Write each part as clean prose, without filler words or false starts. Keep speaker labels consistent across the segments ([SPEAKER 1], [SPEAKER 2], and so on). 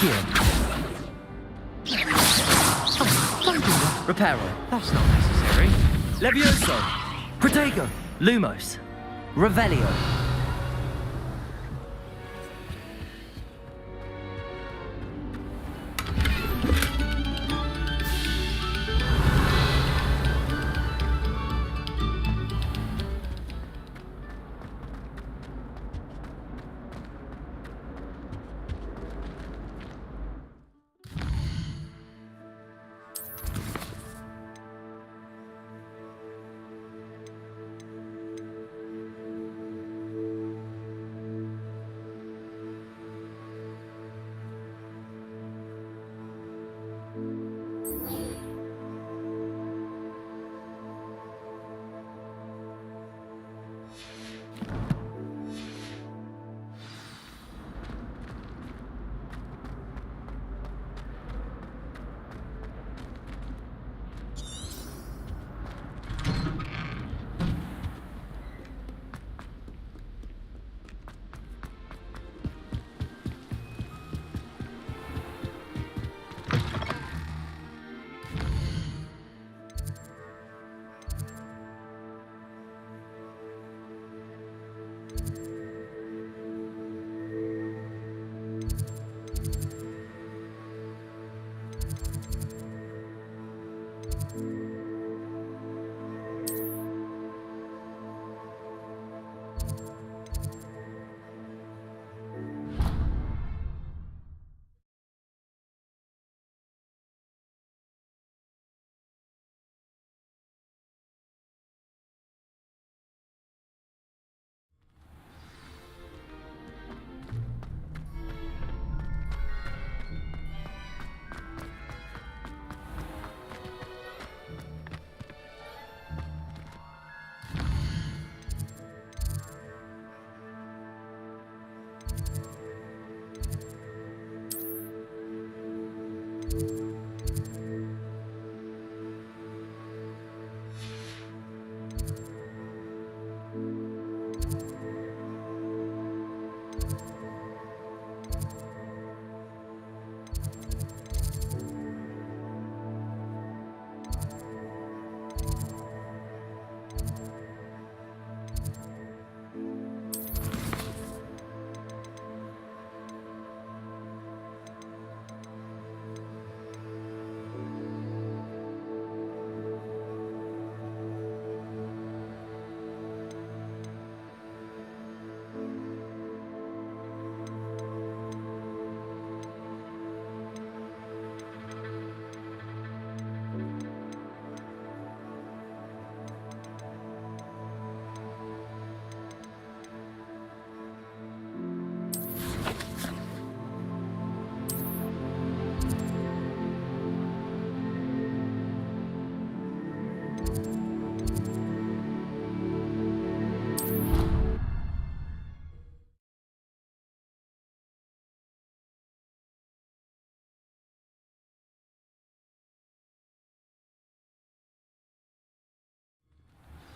[SPEAKER 1] Accio. Oh, don't do that. Reparo. That's not necessary. Levioso. Protego. Lumos. Revelio.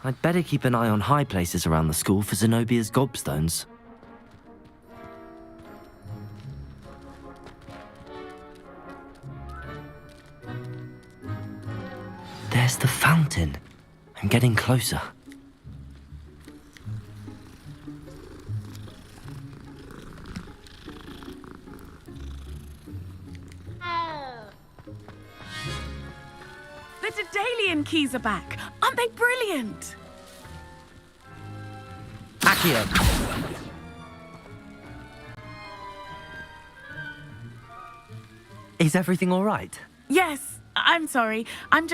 [SPEAKER 1] I'd better keep an eye on high places around the school for Zenobia's gobstones. There's the fountain. I'm getting closer.
[SPEAKER 2] The Daedalian keys are back. Aren't they brilliant?
[SPEAKER 1] Accio. Is everything all right?
[SPEAKER 2] Yes, I'm sorry. I'm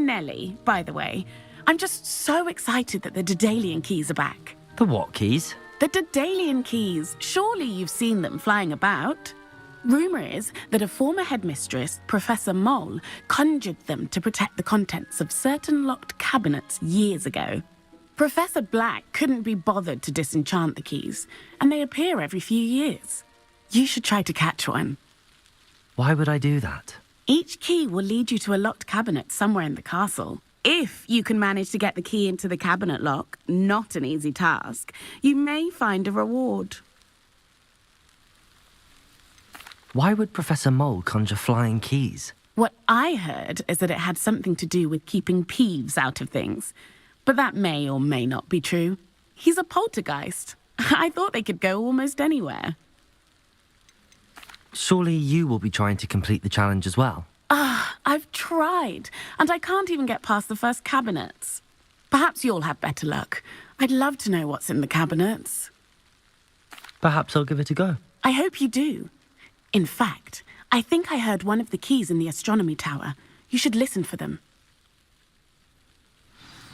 [SPEAKER 2] Nellie, by the way. I'm just so excited that the Daedalian keys are back.
[SPEAKER 1] The what keys?
[SPEAKER 2] The Daedalian keys. Surely you've seen them flying about. Rumour is that a former headmistress, Professor Moll, conjured them to protect the contents of certain locked cabinets years ago. Professor Black couldn't be bothered to disenchant the keys, and they appear every few years. You should try to catch one.
[SPEAKER 1] Why would I do that?
[SPEAKER 2] Each key will lead you to a locked cabinet somewhere in the castle. If you can manage to get the key into the cabinet lock, not an easy task, you may find a reward.
[SPEAKER 1] Why would Professor Mole conjure flying keys?
[SPEAKER 2] What I heard is that it had something to do with keeping Peeves out of things. But that may or may not be true. He's a poltergeist. I thought they could go almost anywhere.
[SPEAKER 1] Surely you will be trying to complete the challenge as well.
[SPEAKER 2] I've tried, and I can't even get past the first cabinets. Perhaps you'll have better luck. I'd love to know what's in the cabinets.
[SPEAKER 1] Perhaps I'll give it a go.
[SPEAKER 2] I hope you do. In fact, I think I heard one of the keys in the astronomy tower. You should listen for them.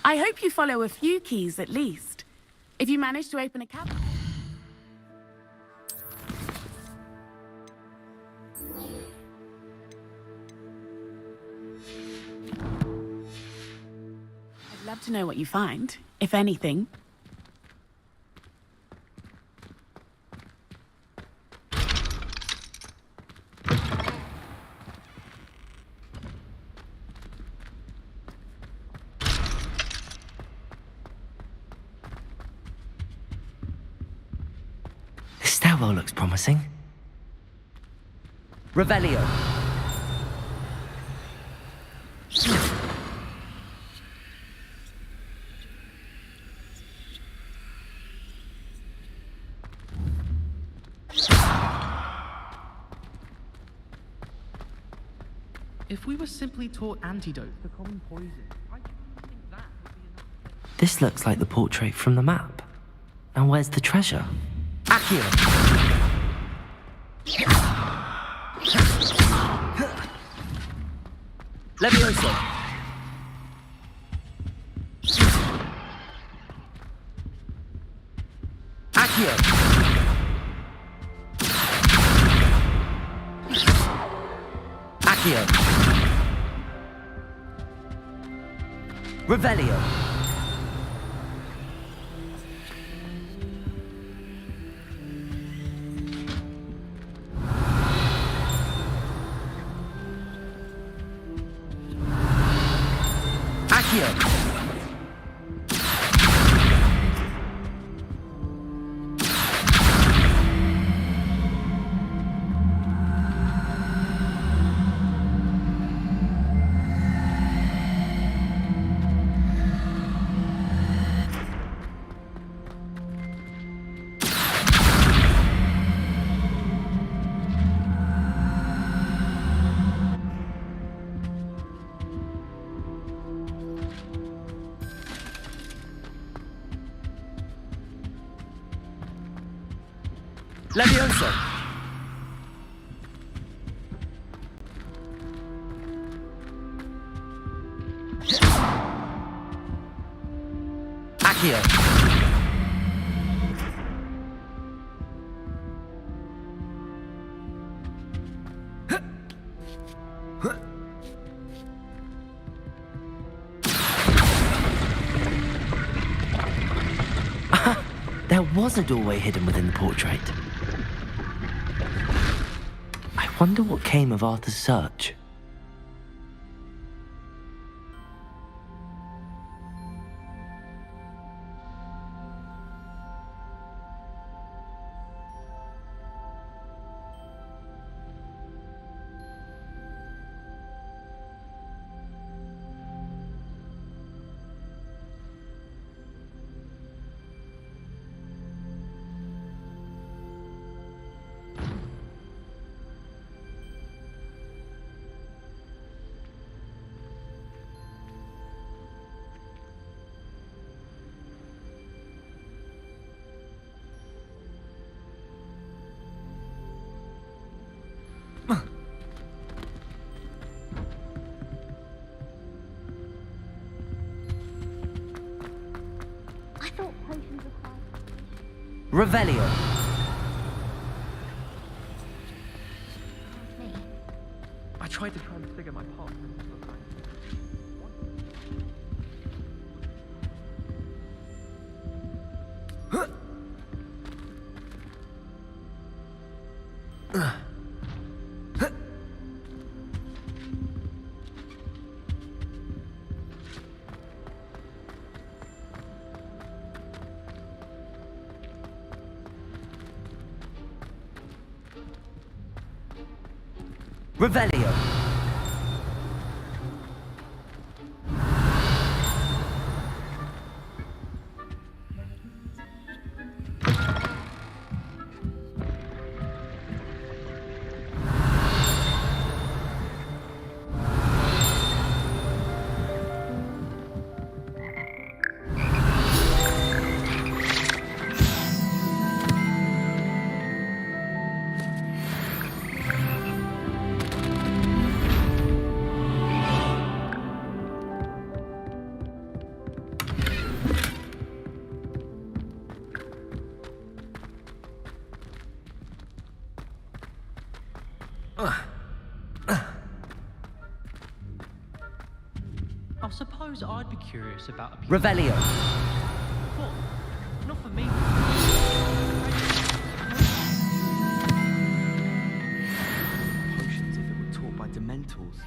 [SPEAKER 2] I hope you follow a few keys at least. If you manage to open a cabinet... I'd love to know what you find, if anything.
[SPEAKER 1] This stairwell looks promising. Revelio.
[SPEAKER 3] If we were simply taught antidotes for common poison, I think that would be enough.
[SPEAKER 1] This looks like the portrait from the map. And where's the treasure? Accio! Levioso! Accio! Accio! Revelio! Accio! Levioso! Accio! There was a doorway hidden within the portrait. I wonder what came of Arthur's search. Revelio.
[SPEAKER 3] I tried to transfigure my past.
[SPEAKER 1] Revelio.
[SPEAKER 3] I suppose I'd be curious about a
[SPEAKER 1] Revelio.
[SPEAKER 3] What? Not for me.
[SPEAKER 4] Potions if it were taught by Dementors.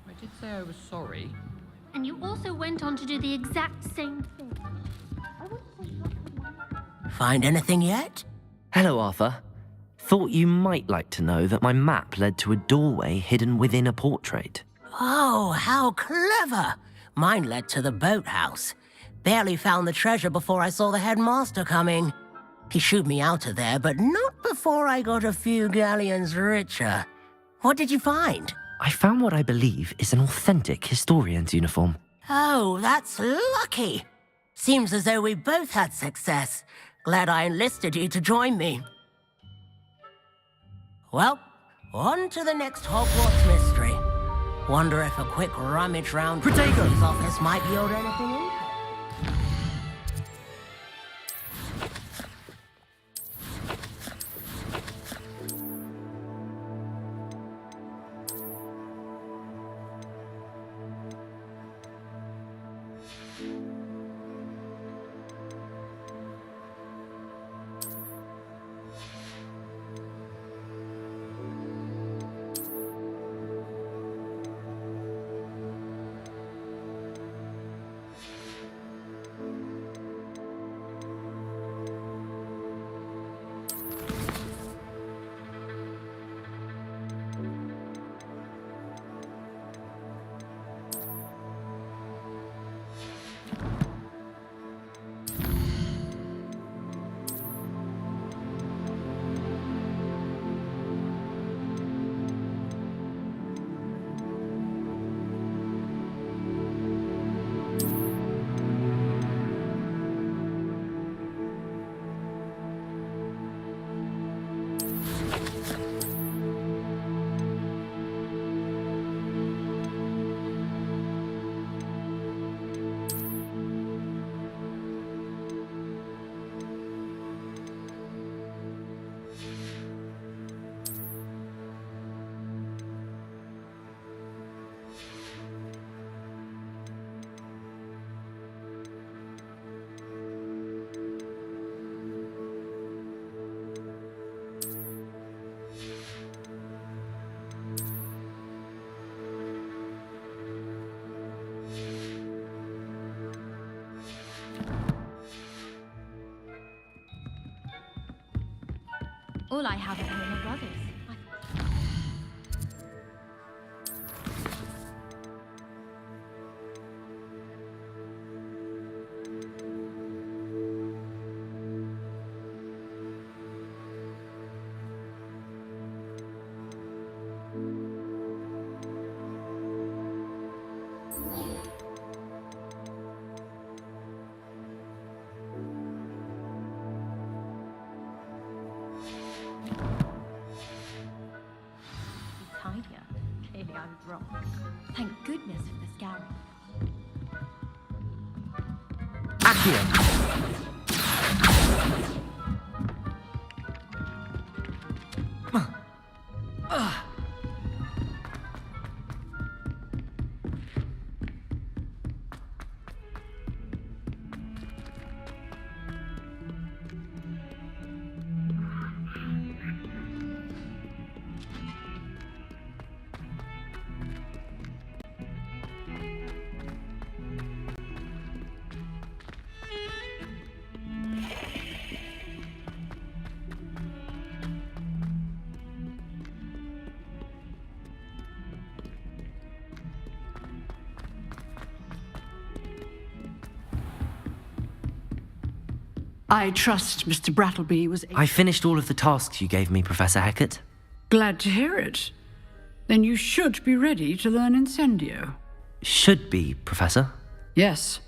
[SPEAKER 5] I did say I was sorry.
[SPEAKER 6] And you also went on to do the exact same thing.
[SPEAKER 7] Find anything yet?
[SPEAKER 1] Hello, Arthur. Thought you might like to know that my map led to a doorway hidden within a portrait.
[SPEAKER 7] Oh, how clever! Mine led to the boathouse. Barely found the treasure before I saw the headmaster coming. He shooed me out of there, but not before I got a few galleons richer. What did you find?
[SPEAKER 1] I found what I believe is an authentic historian's uniform.
[SPEAKER 7] Oh, that's lucky. Seems as though we both had success. Glad I enlisted you to join me. Well, on to the next Hogwarts mystery. Wonder if a quick rummage round Protato's office might yield anything interesting.
[SPEAKER 6] All I have at home are brothers. Tidier. Clearly I was wrong. Thank goodness for this garage.
[SPEAKER 1] Accio.
[SPEAKER 8] I trust Mr. Brattleby was
[SPEAKER 1] I finished all of the tasks you gave me, Professor Hecat.
[SPEAKER 8] glad to hear it. Then you should be ready to learn Incendio.
[SPEAKER 1] Should be, Professor.
[SPEAKER 8] Yes.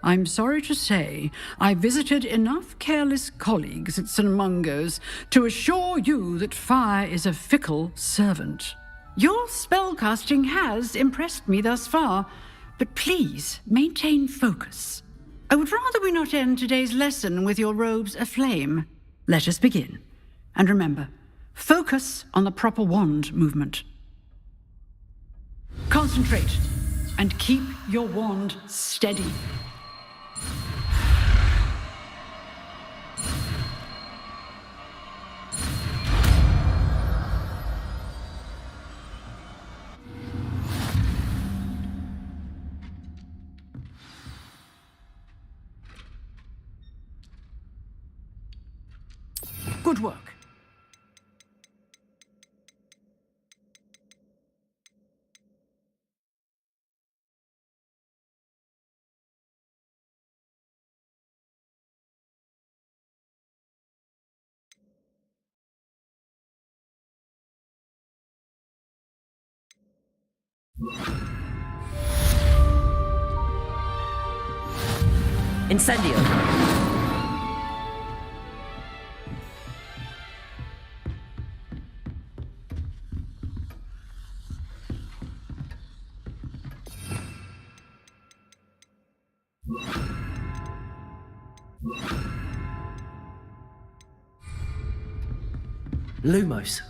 [SPEAKER 8] I'm sorry to say, I visited enough careless colleagues at St. Mungo's to assure you that fire is a fickle servant. Your spellcasting has impressed me thus far, but please maintain focus. I would rather we not end today's lesson with your robes aflame. Let us begin. And remember, focus on the proper wand movement. Concentrate and keep your wand steady. Good work.
[SPEAKER 1] Incendio! Lumos.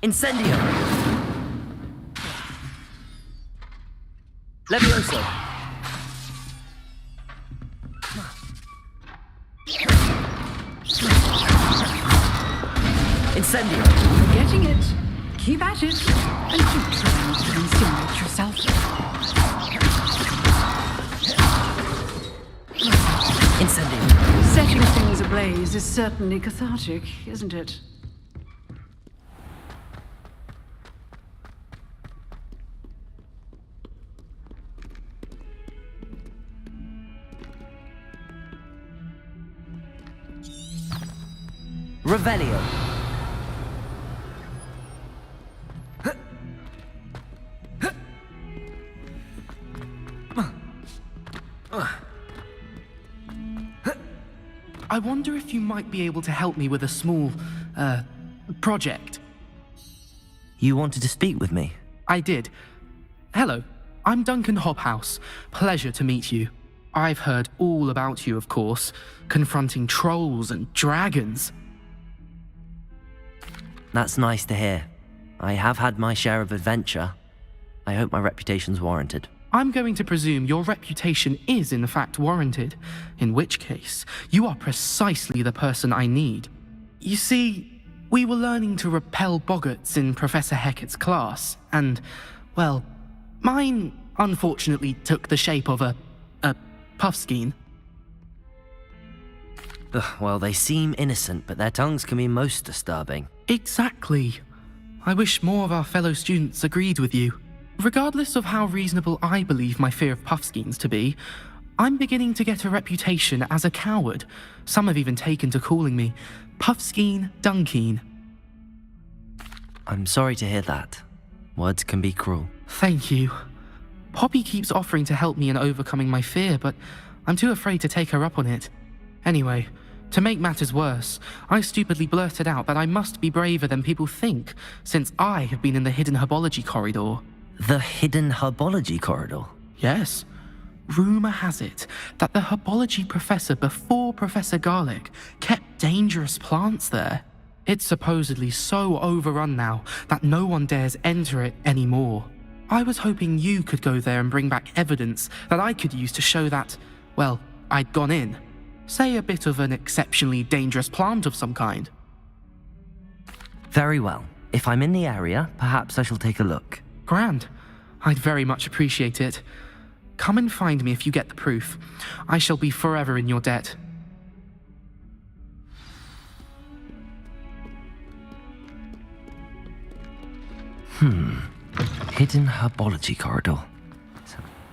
[SPEAKER 1] Incendio! Levioso! Incendio!
[SPEAKER 8] You're getting it. Keep at it. And keep trying to insinuate yourself.
[SPEAKER 1] Incendio!
[SPEAKER 8] Setting things ablaze is certainly cathartic, isn't it?
[SPEAKER 1] Revelio!
[SPEAKER 3] I wonder if you might be able to help me with a small, project.
[SPEAKER 1] You wanted to speak with me?
[SPEAKER 3] I did. Hello, I'm Duncan Hobhouse. Pleasure to meet you. I've heard all about you, of course, confronting trolls and dragons.
[SPEAKER 1] That's nice to hear. I have had my share of adventure. I hope my reputation's warranted.
[SPEAKER 3] I'm going to presume your reputation is in fact warranted, in which case, you are precisely the person I need. You see, we were learning to repel boggarts in Professor Hecat's class, and, well, mine unfortunately took the shape of a puffskein.
[SPEAKER 1] Well, they seem innocent, but their tongues can be most disturbing.
[SPEAKER 3] Exactly. I wish more of our fellow students agreed with you. Regardless of how reasonable I believe my fear of puffskeins to be, I'm beginning to get a reputation as a coward. Some have even taken to calling me Puffskeen Dunkeen.
[SPEAKER 1] I'm sorry to hear that. Words can be cruel.
[SPEAKER 3] Thank you. Poppy keeps offering to help me in overcoming my fear, but I'm too afraid to take her up on it. Anyway, to make matters worse, I stupidly blurted out that I must be braver than people think, since I have been in the hidden herbology corridor.
[SPEAKER 1] The hidden herbology corridor?
[SPEAKER 3] Yes. Rumor has it that the herbology professor before Professor Garlic kept dangerous plants there. It's supposedly so overrun now that no one dares enter it anymore. I was hoping you could go there and bring back evidence that I could use to show that, well, I'd gone in. Say a bit of an exceptionally dangerous plant of some kind.
[SPEAKER 1] Very well. If I'm in the area, perhaps I shall take a look.
[SPEAKER 3] Grand. I'd very much appreciate it. Come and find me if you get the proof. I shall be forever in your debt.
[SPEAKER 1] Hidden herbology corridor.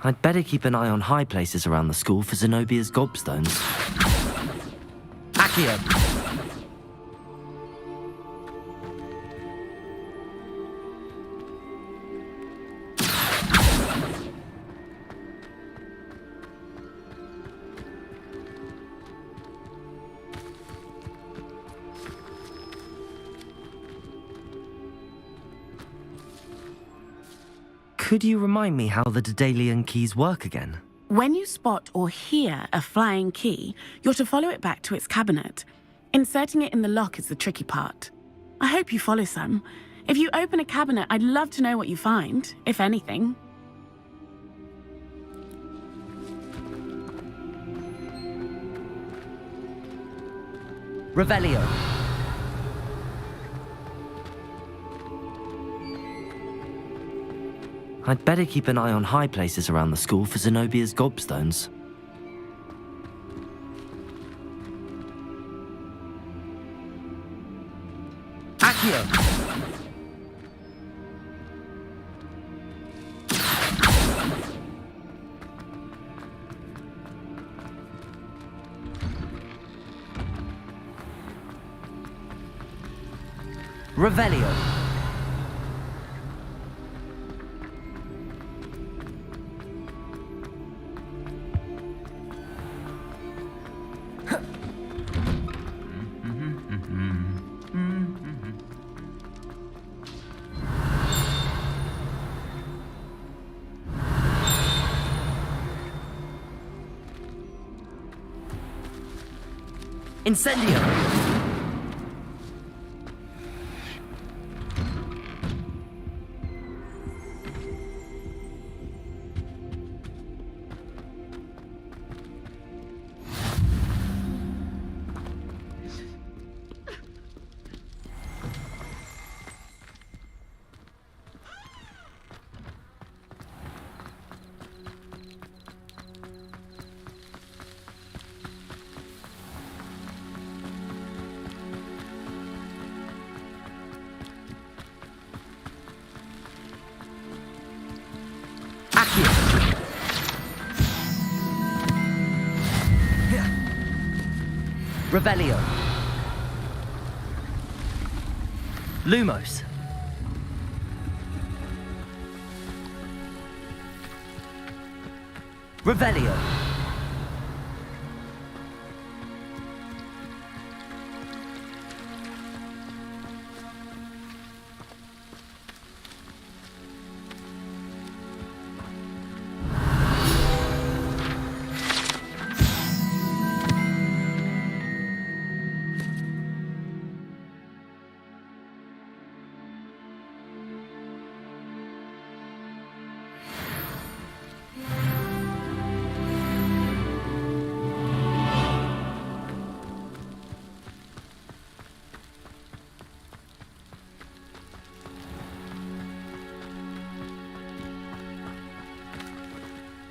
[SPEAKER 1] I'd better keep an eye on high places around the school for Zenobia's gobstones. Accio! Could you remind me how the Daedalian keys work again?
[SPEAKER 2] When you spot or hear a flying key, you're to follow it back to its cabinet. Inserting it in the lock is the tricky part. I hope you follow some. If you open a cabinet, I'd love to know what you find, if anything.
[SPEAKER 1] Revelio. I'd better keep an eye on high places around the school for Zenobia's gobstones. Accio! Revelio. Incendio! Revelio. Lumos. Revelio.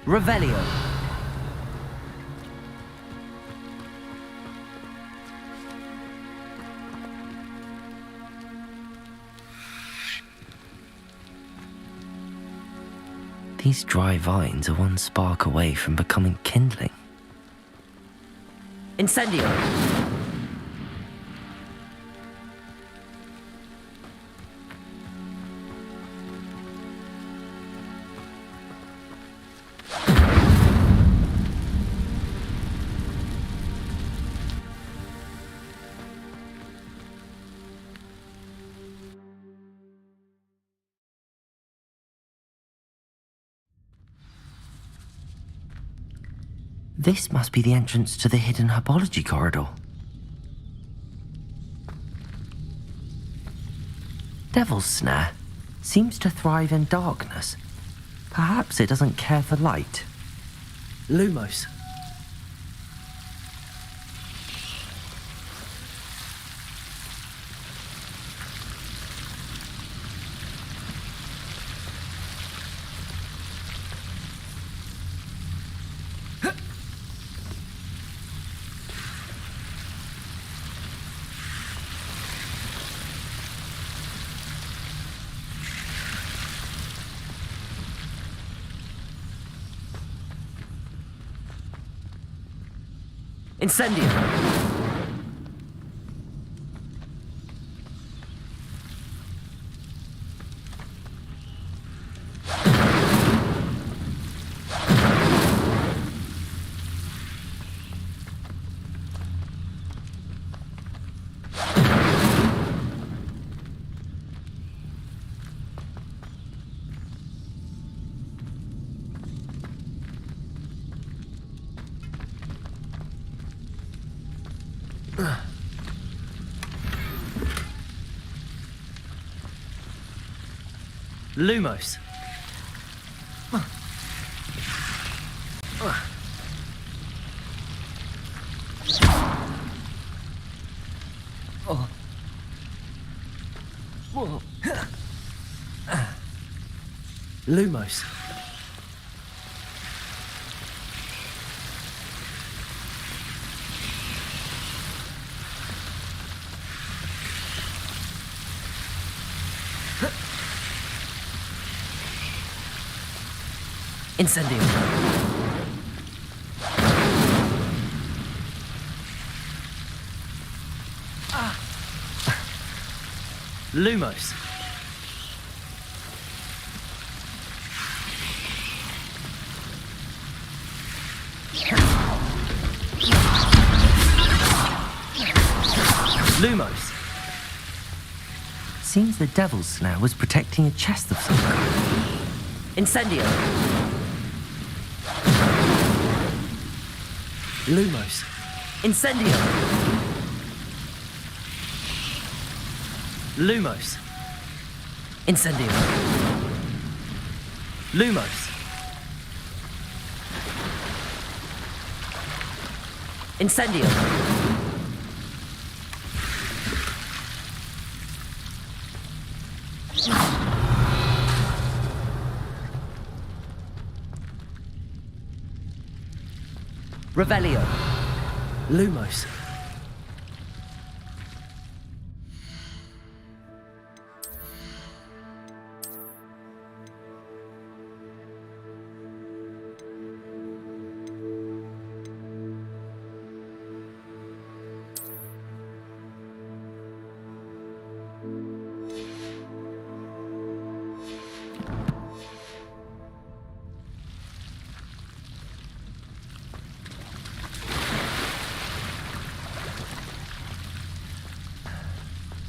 [SPEAKER 1] Revelio. These dry vines are one spark away from becoming kindling. Incendio! This must be the entrance to the hidden herbology corridor. Devil's Snare seems to thrive in darkness. Perhaps it doesn't care for light. Lumos. Incendio! Lumos. Lumos. Incendio. Lumos. Lumos. Seems the devil's snare was protecting a chest of some kind. Incendio. Lumos. Incendio. Lumos. Incendio. Lumos. Incendio. Revelio. Lumos.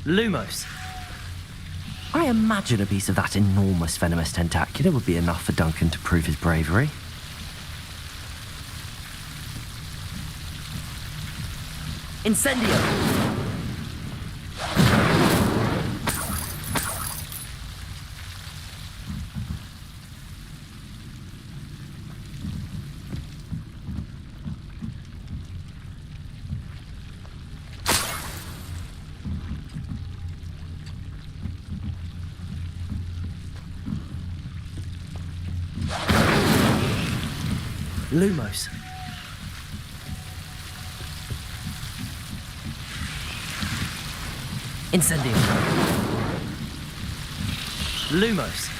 [SPEAKER 1] Lumos. I imagine a piece of that enormous venomous tentacula would be enough for Duncan to prove his bravery. Incendio! Lumos. Incendio. Lumos.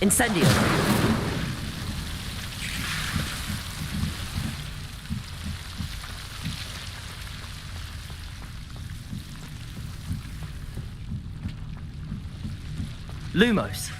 [SPEAKER 1] Incendio. Lumos.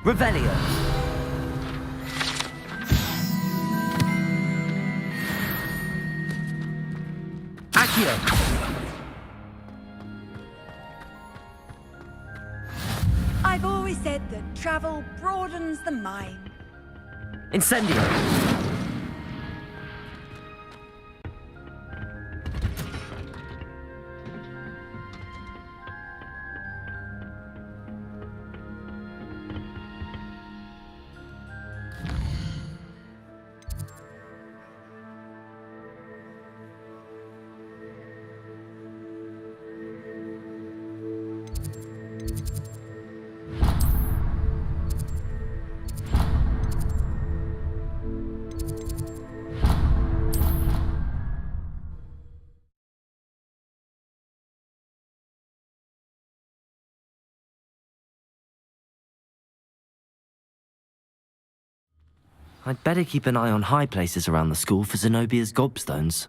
[SPEAKER 1] Revelio. Accio.
[SPEAKER 6] I've always said that travel broadens the mind.
[SPEAKER 1] Incendio. I'd better keep an eye on high places around the school for Zenobia's gobstones.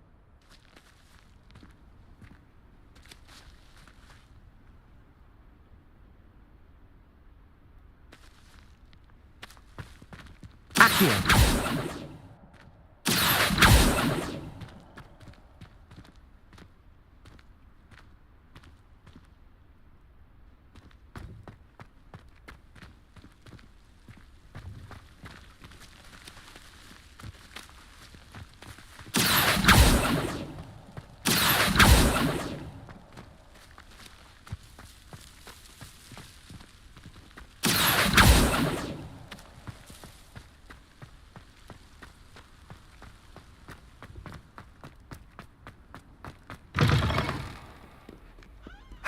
[SPEAKER 1] Accio!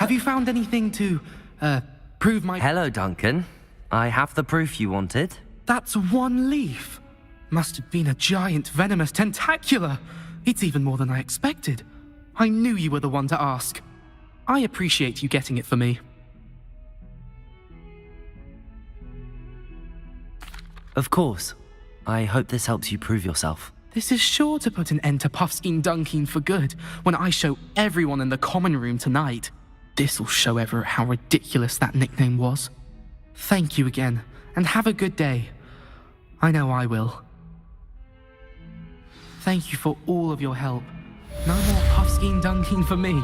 [SPEAKER 3] Have you found anything to, prove my...
[SPEAKER 1] Hello, Duncan. I have the proof you wanted.
[SPEAKER 3] That's one leaf. Must have been a giant venomous tentacula. It's even more than I expected. I knew you were the one to ask. I appreciate you getting it for me.
[SPEAKER 1] Of course. I hope this helps you prove yourself.
[SPEAKER 3] This is sure to put an end to Puffskein Dunkin for good when I show everyone in the common room tonight. This'll show Everett how ridiculous that nickname was. Thank you again, and have a good day. I know I will. Thank you for all of your help. No more Puffskein Dunkin for me.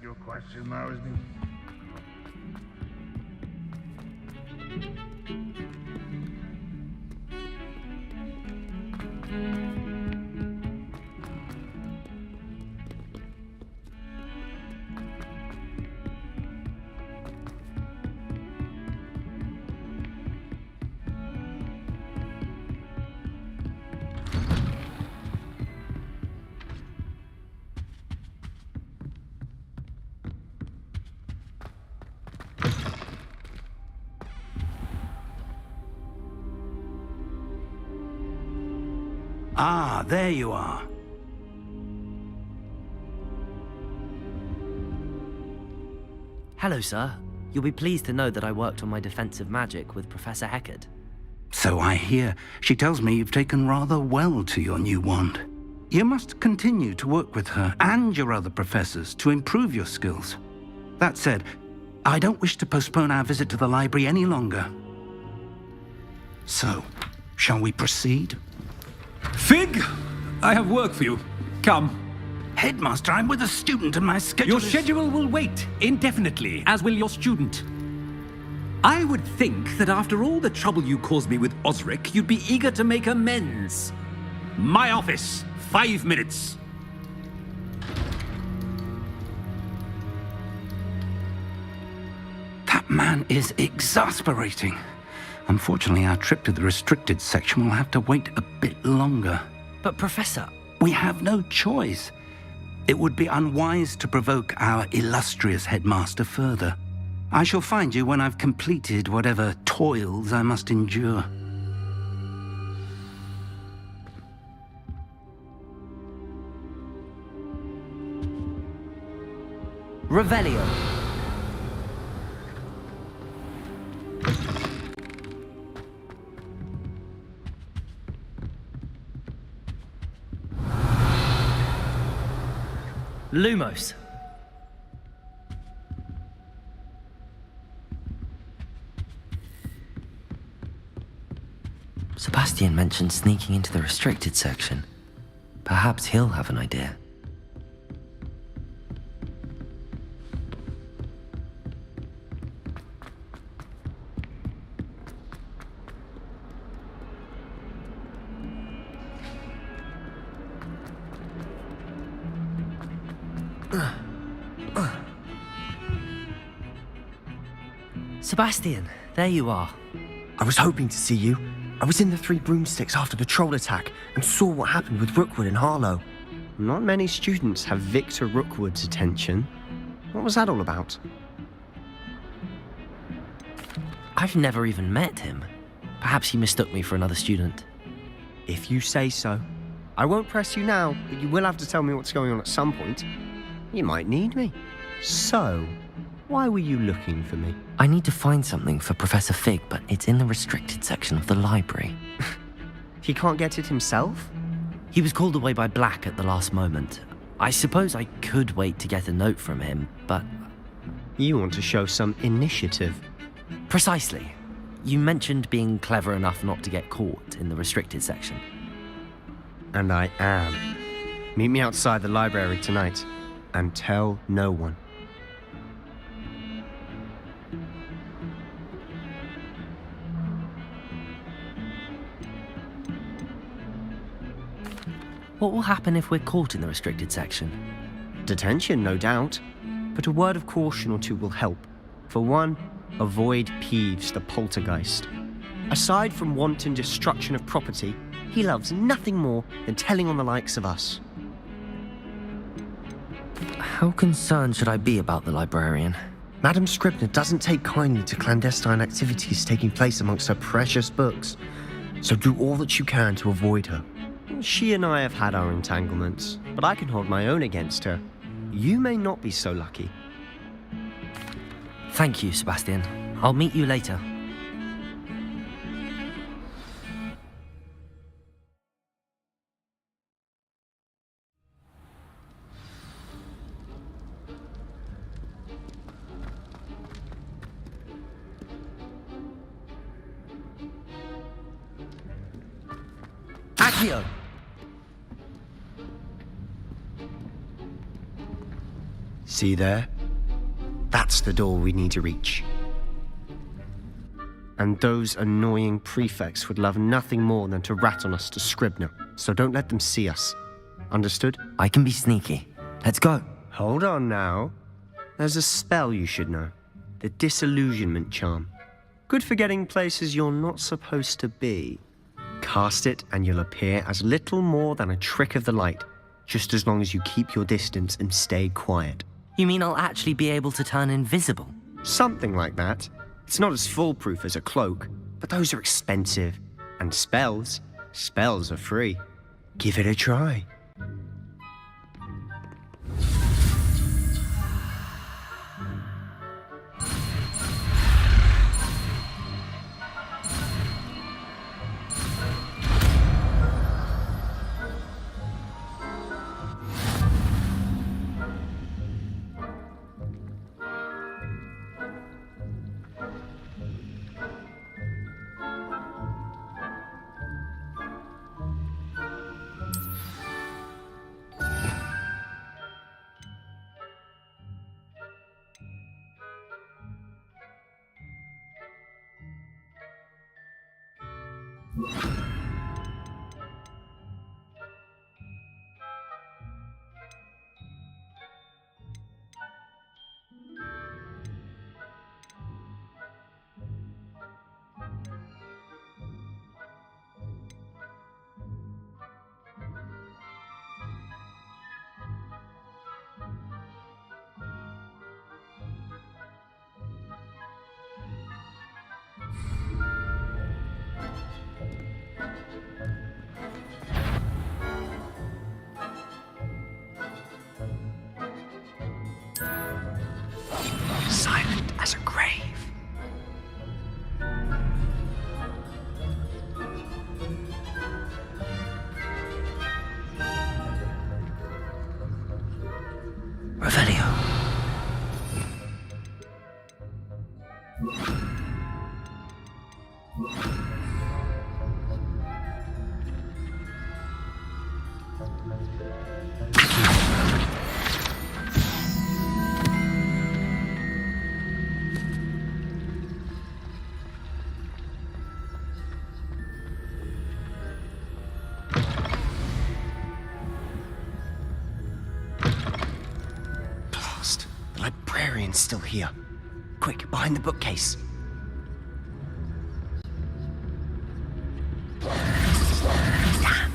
[SPEAKER 9] Your question now, isn't it?
[SPEAKER 10] Ah, there you are.
[SPEAKER 1] Hello, sir. You'll be pleased to know that I worked on my defensive magic with Professor Heckard.
[SPEAKER 10] So I hear. She tells me you've taken rather well to your new wand. You must continue to work with her and your other professors to improve your skills. That said, I don't wish to postpone our visit to the library any longer. So, shall we proceed?
[SPEAKER 11] Fig, I have work for you. Come.
[SPEAKER 10] Headmaster, I'm with a student and my schedule
[SPEAKER 11] Your schedule will wait indefinitely, as will your student. I would think that after all the trouble you caused me with Osric, you'd be eager to make amends. My office, 5 minutes.
[SPEAKER 10] That man is exasperating. Unfortunately, our trip to the restricted section will have to wait a bit longer.
[SPEAKER 1] But Professor...
[SPEAKER 10] We have no choice. It would be unwise to provoke our illustrious headmaster further. I shall find you when I've completed whatever toils I must endure.
[SPEAKER 1] Revelio. Lumos. Sebastian mentioned sneaking into the restricted section. Perhaps he'll have an idea. Sebastian, there you are.
[SPEAKER 12] I was hoping to see you. I was in the Three Broomsticks after the troll attack and saw what happened with Rookwood and Harlow.
[SPEAKER 13] Not many students have Victor Rookwood's attention. What was that all about?
[SPEAKER 1] I've never even met him. Perhaps he mistook me for another student.
[SPEAKER 13] If you say so. I won't press you now, but you will have to tell me what's going on at some point. You might need me. So, why were you looking for me?
[SPEAKER 1] I need to find something for Professor Fig, but it's in the restricted section of the library.
[SPEAKER 13] He can't get it himself?
[SPEAKER 1] He was called away by Black at the last moment. I suppose I could wait to get a note from him, but...
[SPEAKER 13] You want to show some initiative.
[SPEAKER 1] Precisely. You mentioned being clever enough not to get caught in the restricted section.
[SPEAKER 13] And I am. Meet me outside the library tonight, and tell no one.
[SPEAKER 1] What will happen if we're caught in the restricted section?
[SPEAKER 13] Detention, no doubt. But a word of caution or two will help. For one, avoid Peeves, the poltergeist. Aside from wanton destruction of property, he loves nothing more than telling on the likes of us.
[SPEAKER 1] How concerned should I be about the librarian?
[SPEAKER 12] Madam Scribner doesn't take kindly to clandestine activities taking place amongst her precious books, so do all that you can to avoid her.
[SPEAKER 13] She and I have had our entanglements, but I can hold my own against her. You may not be so lucky.
[SPEAKER 1] Thank you, Sebastian. I'll meet you later. Accio!
[SPEAKER 13] See there? That's the door we need to reach. And those annoying prefects would love nothing more than to rat on us to Scribner, so don't let them see us. Understood?
[SPEAKER 1] I can be sneaky. Let's go.
[SPEAKER 13] Hold on now. There's a spell you should know. The Disillusionment Charm. Good for getting places you're not supposed to be. Cast it and you'll appear as little more than a trick of the light, just as long as you keep your distance and stay quiet.
[SPEAKER 1] You mean I'll actually be able to turn invisible?
[SPEAKER 13] Something like that. It's not as foolproof as a cloak, but those are expensive. And spells are free. Give it a try.
[SPEAKER 12] silent as a grave.
[SPEAKER 1] Revelio.
[SPEAKER 12] Blast. The librarian's still here. Quick, behind the bookcase.
[SPEAKER 1] Damn.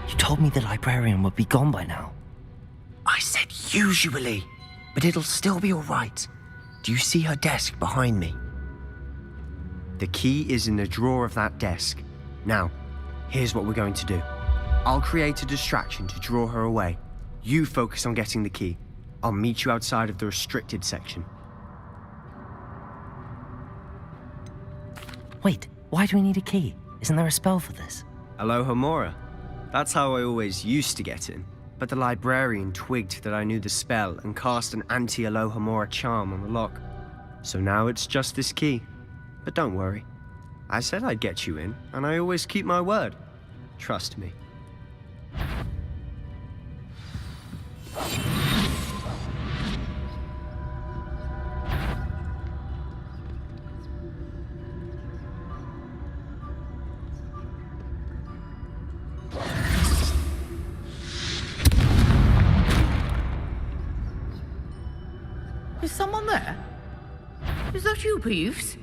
[SPEAKER 1] You told me the librarian would be gone by now.
[SPEAKER 12] I said usually, but it'll still be all right. Do you see her desk behind me? The key is in the drawer of that desk. Now, here's what we're going to do. I'll create a distraction to draw her away. You focus on getting the key. I'll meet you outside of the restricted section.
[SPEAKER 1] Wait, why do we need a key? Isn't there a spell for this?
[SPEAKER 13] Alohomora. That's how I always used to get in. But the librarian twigged that I knew the spell and cast an anti-Alohomora charm on the lock. So now it's just this key. But don't worry. I said I'd get you in, and I always keep my word. Trust me.
[SPEAKER 14] Is someone there? Is that you, Peeves?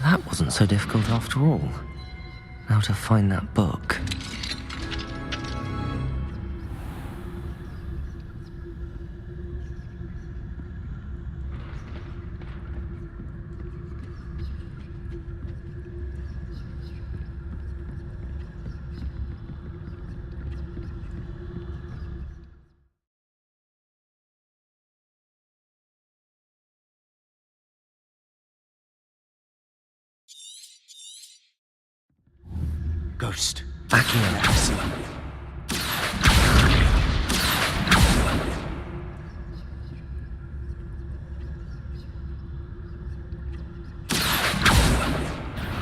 [SPEAKER 1] That wasn't so difficult after all. Now to find that book.
[SPEAKER 12] Ghost, backing in.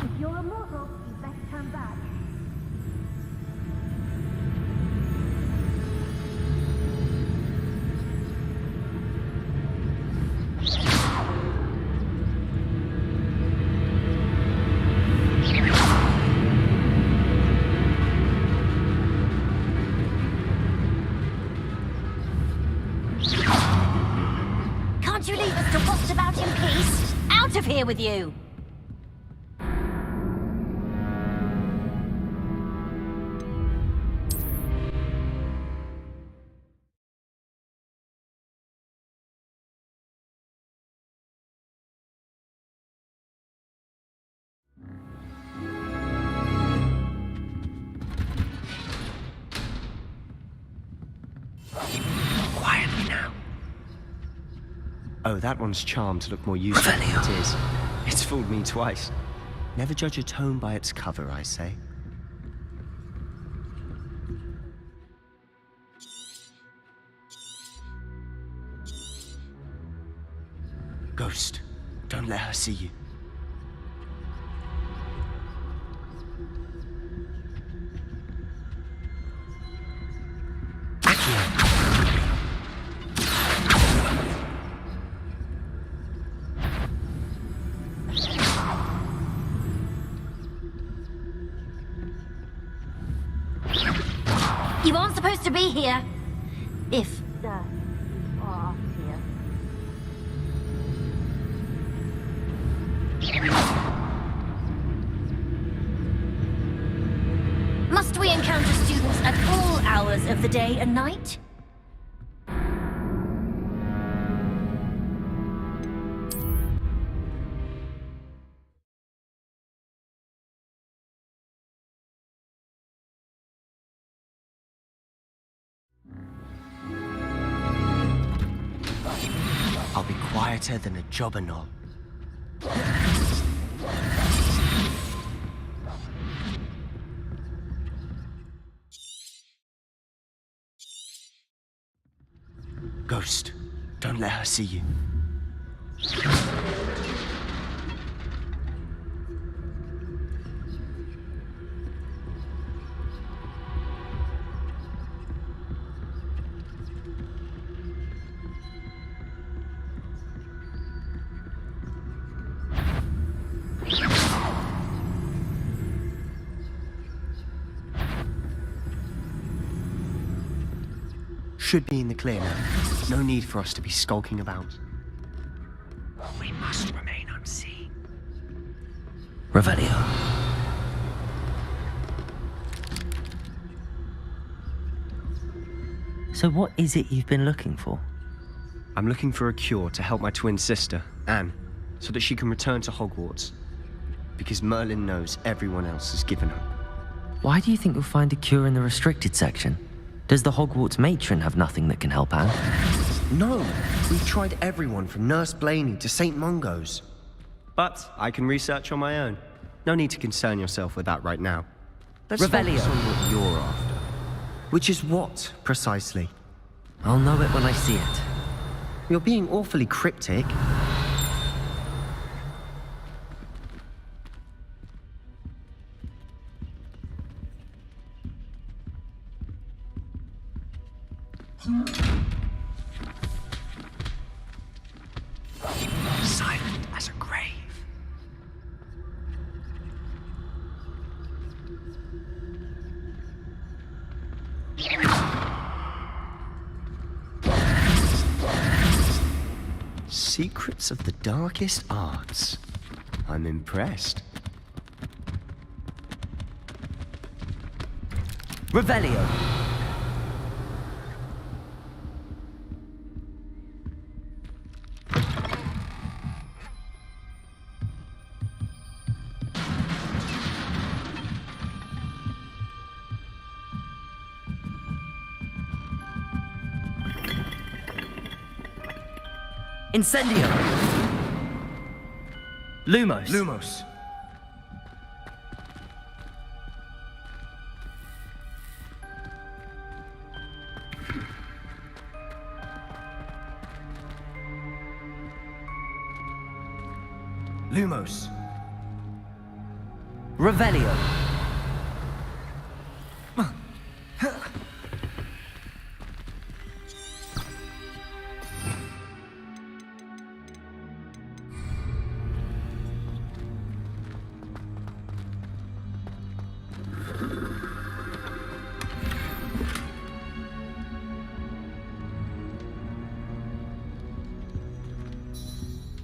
[SPEAKER 6] If you're a mortal, you best turn back. Can't you leave us to post about in peace? Out of here with you!
[SPEAKER 12] Quietly now. Oh, that one's charmed to look more useful than it is. It's fooled me twice. Never judge a tome by its cover, I say. Ghost, don't let her see you.
[SPEAKER 6] You aren't supposed to be here. If, at all hours of the day and night?
[SPEAKER 13] I'll be quieter than a jobberknoll. Ghost, don't let her see you. Should be in the clear now. No need for us to be skulking about.
[SPEAKER 12] We must remain unseen.
[SPEAKER 1] Revelio. So what is it you've been looking for?
[SPEAKER 13] I'm looking for a cure to help my twin sister, Anne, so that she can return to Hogwarts. Because Merlin knows everyone else has given up.
[SPEAKER 1] Why do you think you'll find a cure in the restricted section? Does the Hogwarts matron have nothing that can help Anne?
[SPEAKER 13] No, we've tried everyone from Nurse Blaney to St. Mungo's. But I can research on my own. No need to concern yourself with that right now. Let's
[SPEAKER 1] Revelio.
[SPEAKER 13] focus on what you're after. Which is what, precisely?
[SPEAKER 1] I'll know it when I see it.
[SPEAKER 13] You're being awfully cryptic.
[SPEAKER 12] Silent as a grave.
[SPEAKER 13] Secrets of the darkest arts. I'm impressed.
[SPEAKER 1] Revelio. Incendio! Lumos!
[SPEAKER 13] Lumos. Lumos.
[SPEAKER 1] Revelio!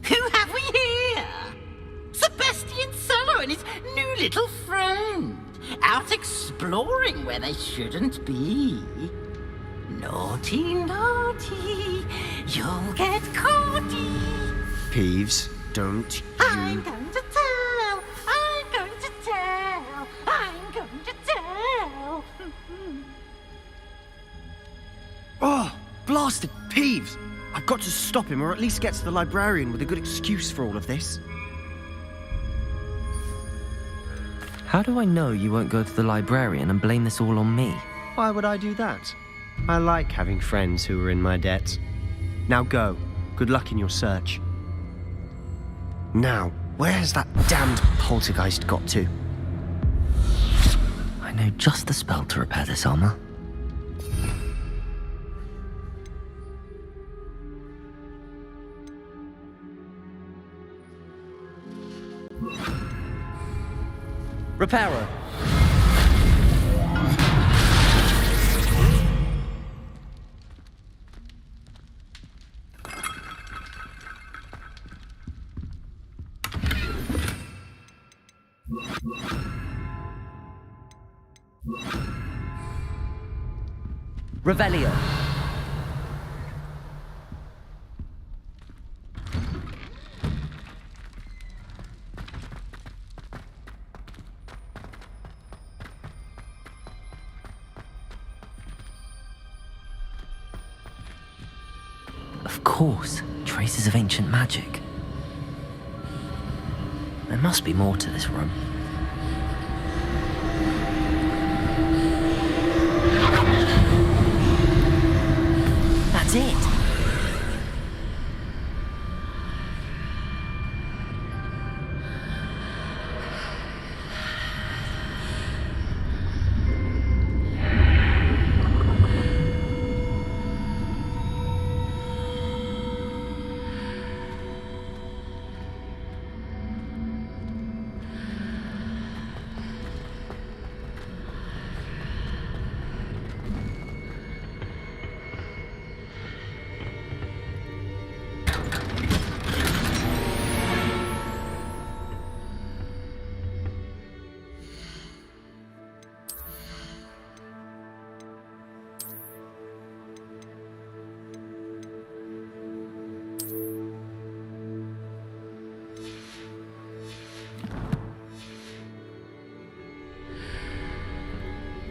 [SPEAKER 14] Who have we here? Sebastian Cello and his new little friend. Out exploring where they shouldn't be. Naughty, naughty. You'll get caughty.
[SPEAKER 13] Peeves, don't
[SPEAKER 14] I'm
[SPEAKER 13] you...
[SPEAKER 14] going to tell. I'm going to tell. I'm going to tell.
[SPEAKER 13] Oh, blasted Peeves! I've got to stop him, or at least get to the librarian with a good excuse for all of this.
[SPEAKER 1] How do I know you won't go to the librarian and blame this all on me?
[SPEAKER 13] Why would I do that? I like having friends who are in my debt. Now go. Good luck in your search. Now, where has that damned poltergeist got to?
[SPEAKER 1] I know just the spell to repair this armor. Reparo. Revelio. Of course, traces of ancient magic. There must be more to this room. That's it.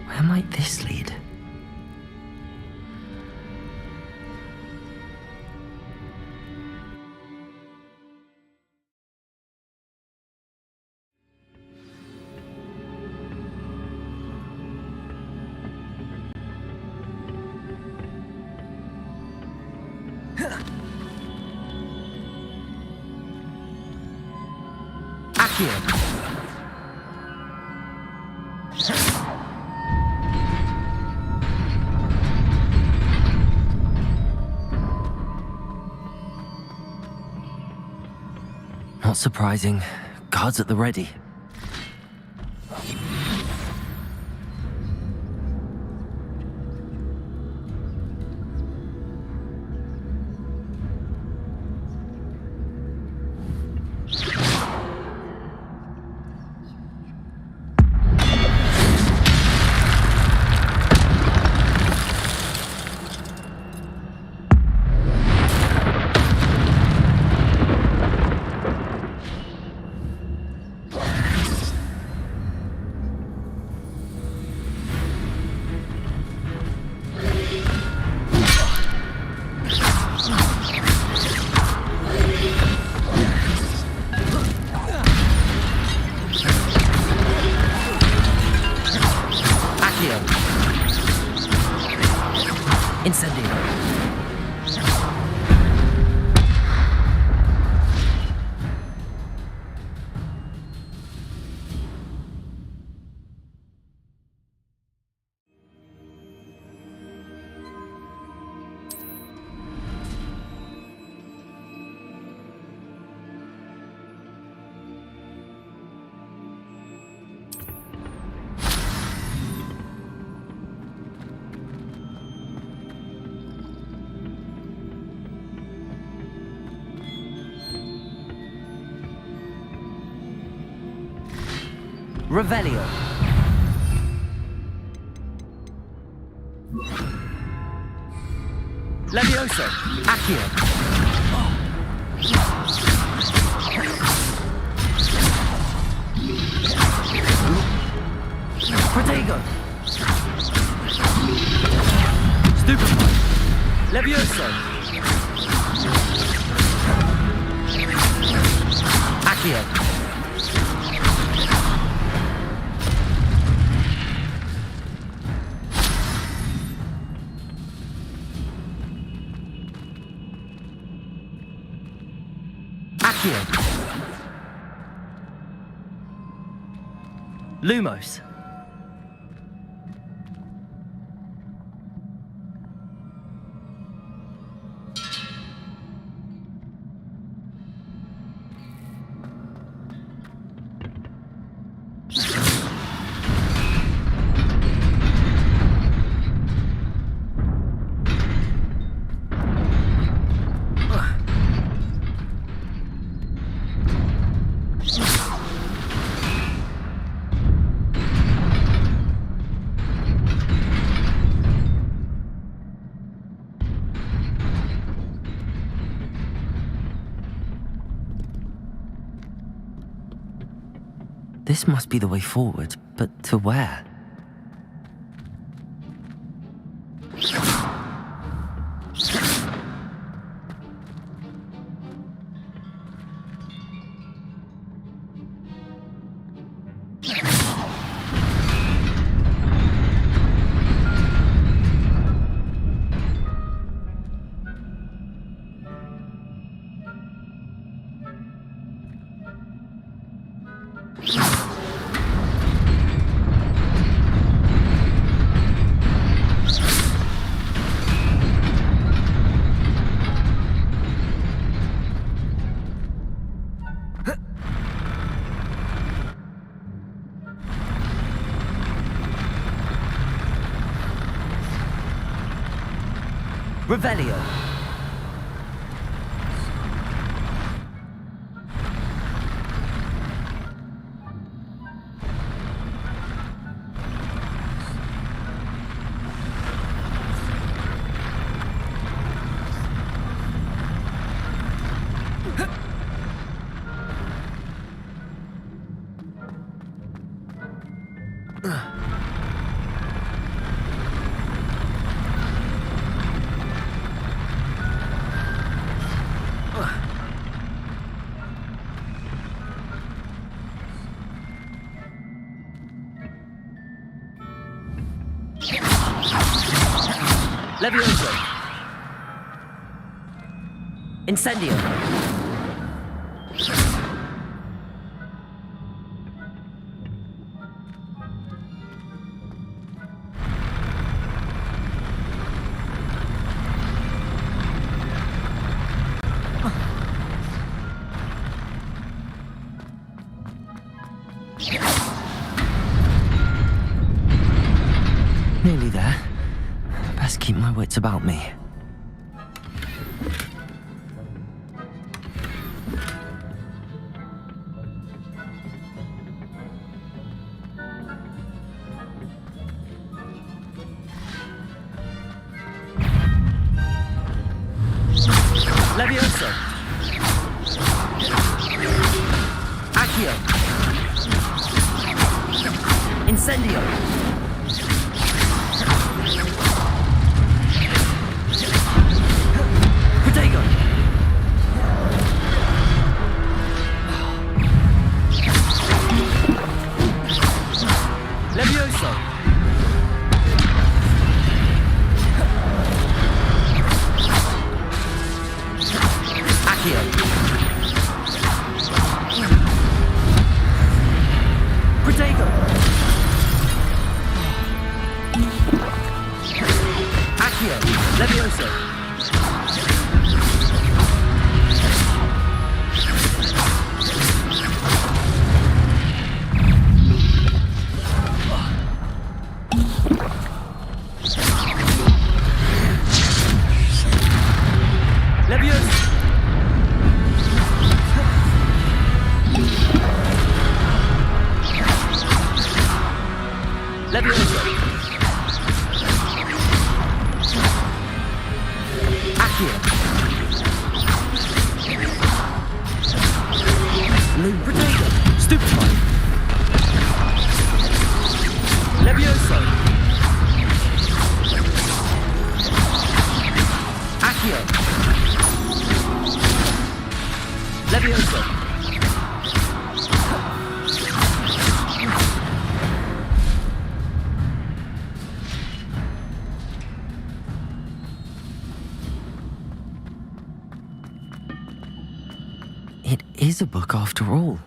[SPEAKER 1] Where might this lead? Accio. Not surprising. Guards at the ready. Revelio. Levioso. Accio. Protego. Stupefy. Levioso. Accio. Lumos. This must be the way forward, but to where? Revelio. Levioso. Incendio. Nearly there. Best keep my wits about me. Levioso. Accio. Incendio. Protego. Levioso. Accio. Protego. Accio. Levioso. Levioso. Levioso. Accio. Protego. Stupefy. Levioso. Accio. Levioso. It is a book after all.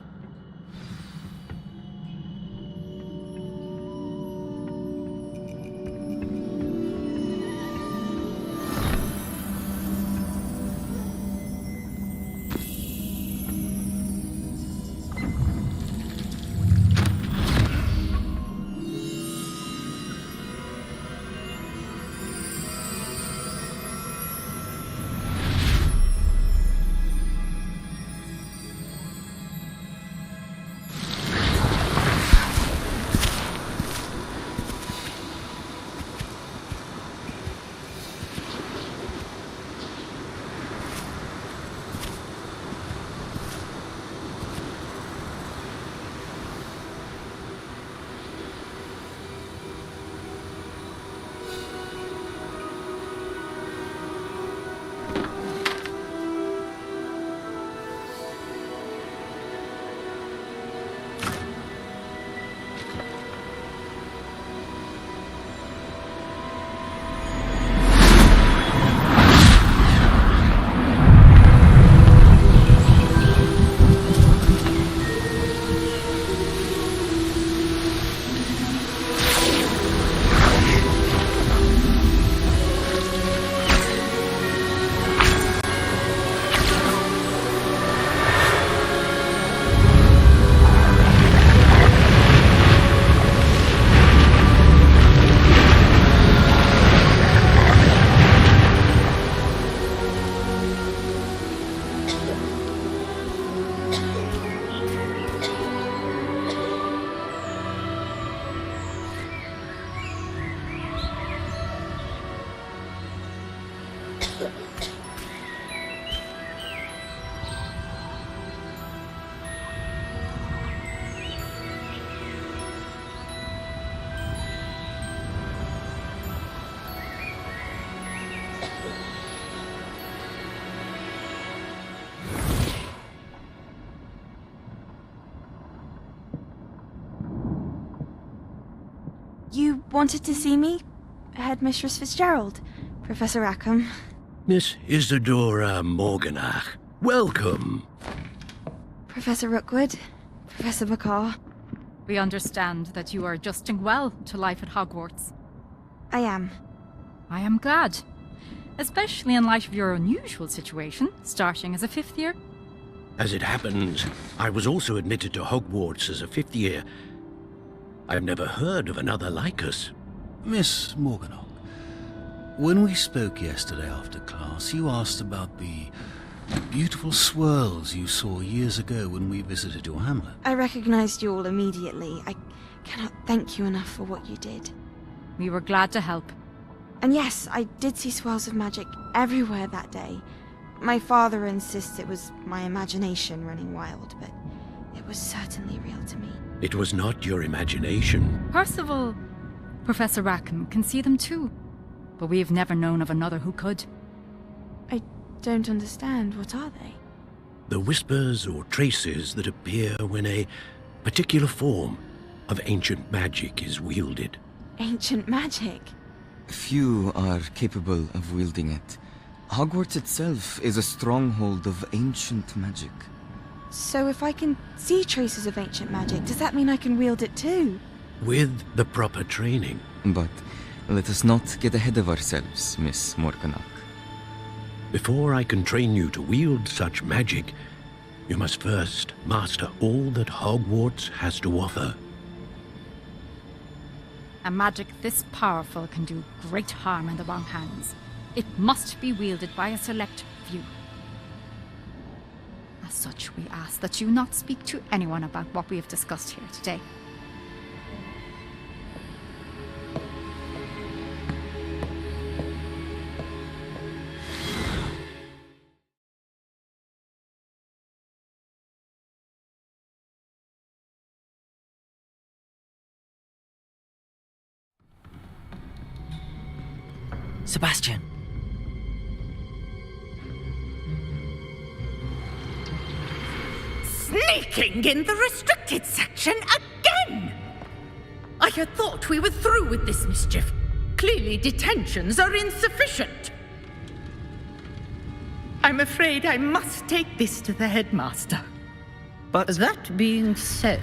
[SPEAKER 15] You wanted to see me? Headmistress Fitzgerald, Professor Rackham.
[SPEAKER 16] Miss Isadora Morganach, welcome.
[SPEAKER 15] Professor Rookwood, Professor McCaw.
[SPEAKER 17] We understand that you are adjusting well to life at Hogwarts.
[SPEAKER 15] I am.
[SPEAKER 17] I am glad. Especially in light of your unusual situation, starting as a 5th year.
[SPEAKER 16] As it happens, I was also admitted to Hogwarts as a 5th year. I've never heard of another like us.
[SPEAKER 18] Miss Morganach, when we spoke yesterday after class, you asked about the beautiful swirls you saw years ago when we visited your hamlet.
[SPEAKER 15] I recognized you all immediately. I cannot thank you enough for what you did.
[SPEAKER 17] We were glad to help.
[SPEAKER 15] And yes, I did see swirls of magic everywhere that day. My father insists it was my imagination running wild, but it was certainly real to me.
[SPEAKER 16] It was not your imagination.
[SPEAKER 17] Percival, Professor Rackham can see them too. But we have never known of another who could.
[SPEAKER 15] I don't understand. What are they?
[SPEAKER 16] The whispers or traces that appear when a particular form of ancient magic is wielded.
[SPEAKER 15] Ancient magic?
[SPEAKER 19] Few are capable of wielding it. Hogwarts itself is a stronghold of ancient magic.
[SPEAKER 15] So if I can see traces of ancient magic, does that mean I can wield it too?
[SPEAKER 16] With the proper training.
[SPEAKER 19] But let us not get ahead of ourselves, Miss Morganach.
[SPEAKER 16] Before I can train you to wield such magic, you must first master all that Hogwarts has to offer.
[SPEAKER 17] A magic this powerful can do great harm in the wrong hands. It must be wielded by a select few. As such, we ask that you not speak to anyone about what we have discussed here today.
[SPEAKER 1] Sebastian.
[SPEAKER 20] Sneaking in the restricted section again! I had thought we were through with this mischief. Clearly detentions are insufficient. I'm afraid I must take this to the headmaster.
[SPEAKER 21] But that being said,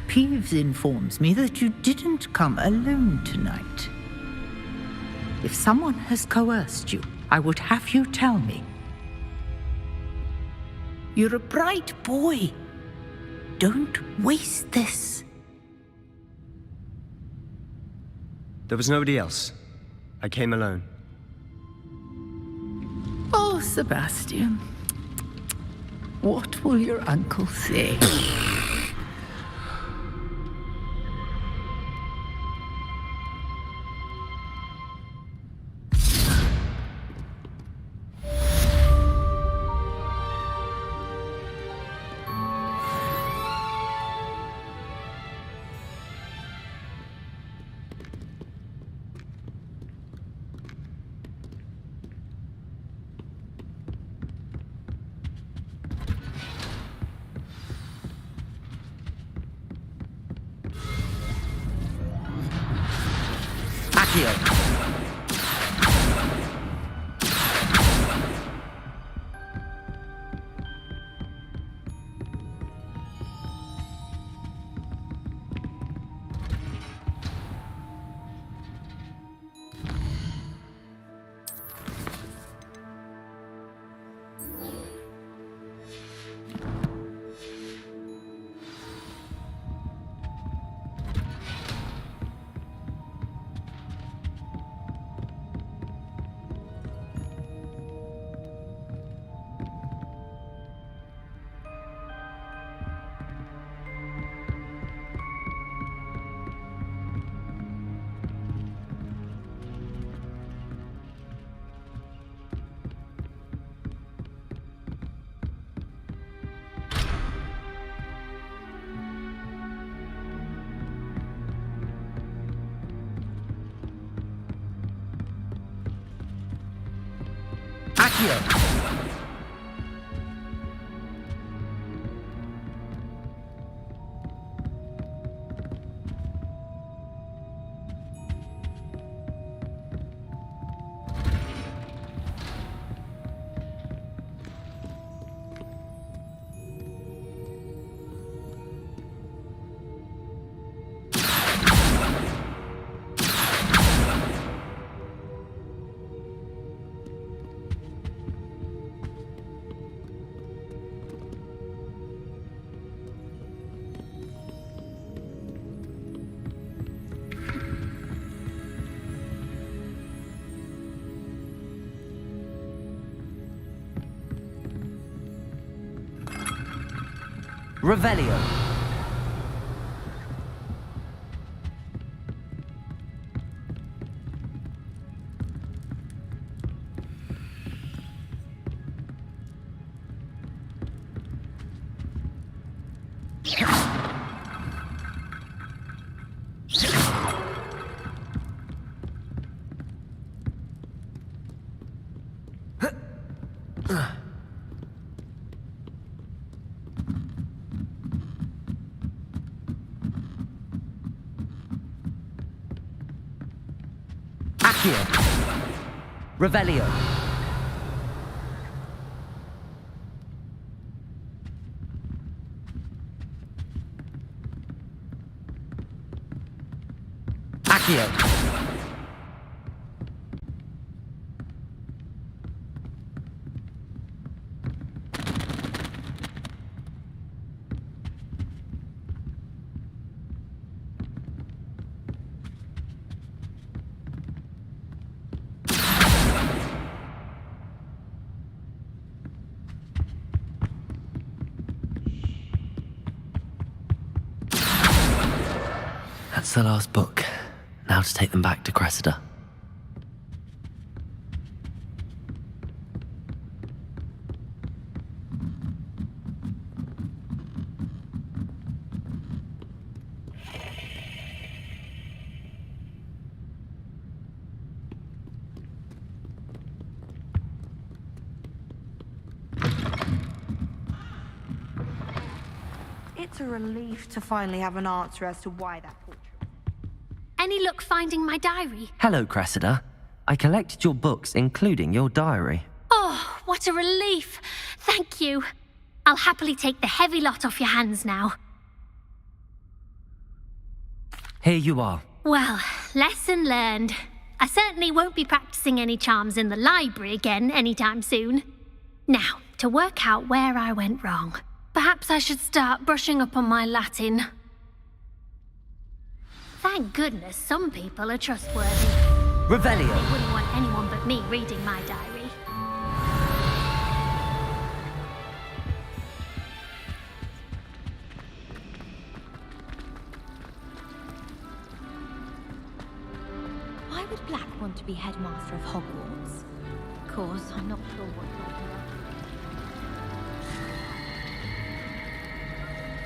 [SPEAKER 21] Peeves informs me that you didn't come alone tonight. If someone has coerced you, I would have you tell me. You're a bright boy. Don't waste this.
[SPEAKER 13] There was nobody else. I came alone.
[SPEAKER 21] Oh, Sebastian. What will your uncle say?
[SPEAKER 1] Accio! Revelio. Accio. Revelio. Accio. That's the last book. Now to take them back to Cressida.
[SPEAKER 4] It's a relief to finally have an answer as to why that portrait.
[SPEAKER 6] Any luck finding my diary?
[SPEAKER 1] Hello, Cressida. I collected your books, including your diary.
[SPEAKER 6] Oh, what a relief. Thank you. I'll happily take the heavy lot off your hands now.
[SPEAKER 1] Here you are.
[SPEAKER 6] Well, lesson learned. I certainly won't be practicing any charms in the library again anytime soon. Now, to work out where I went wrong. Perhaps I should start brushing up on my Latin. Thank goodness some people are trustworthy.
[SPEAKER 1] Revelio.
[SPEAKER 6] They wouldn't want anyone but me reading my diary.
[SPEAKER 22] Why would Black want to be headmaster of Hogwarts? Of course, I'm not sure what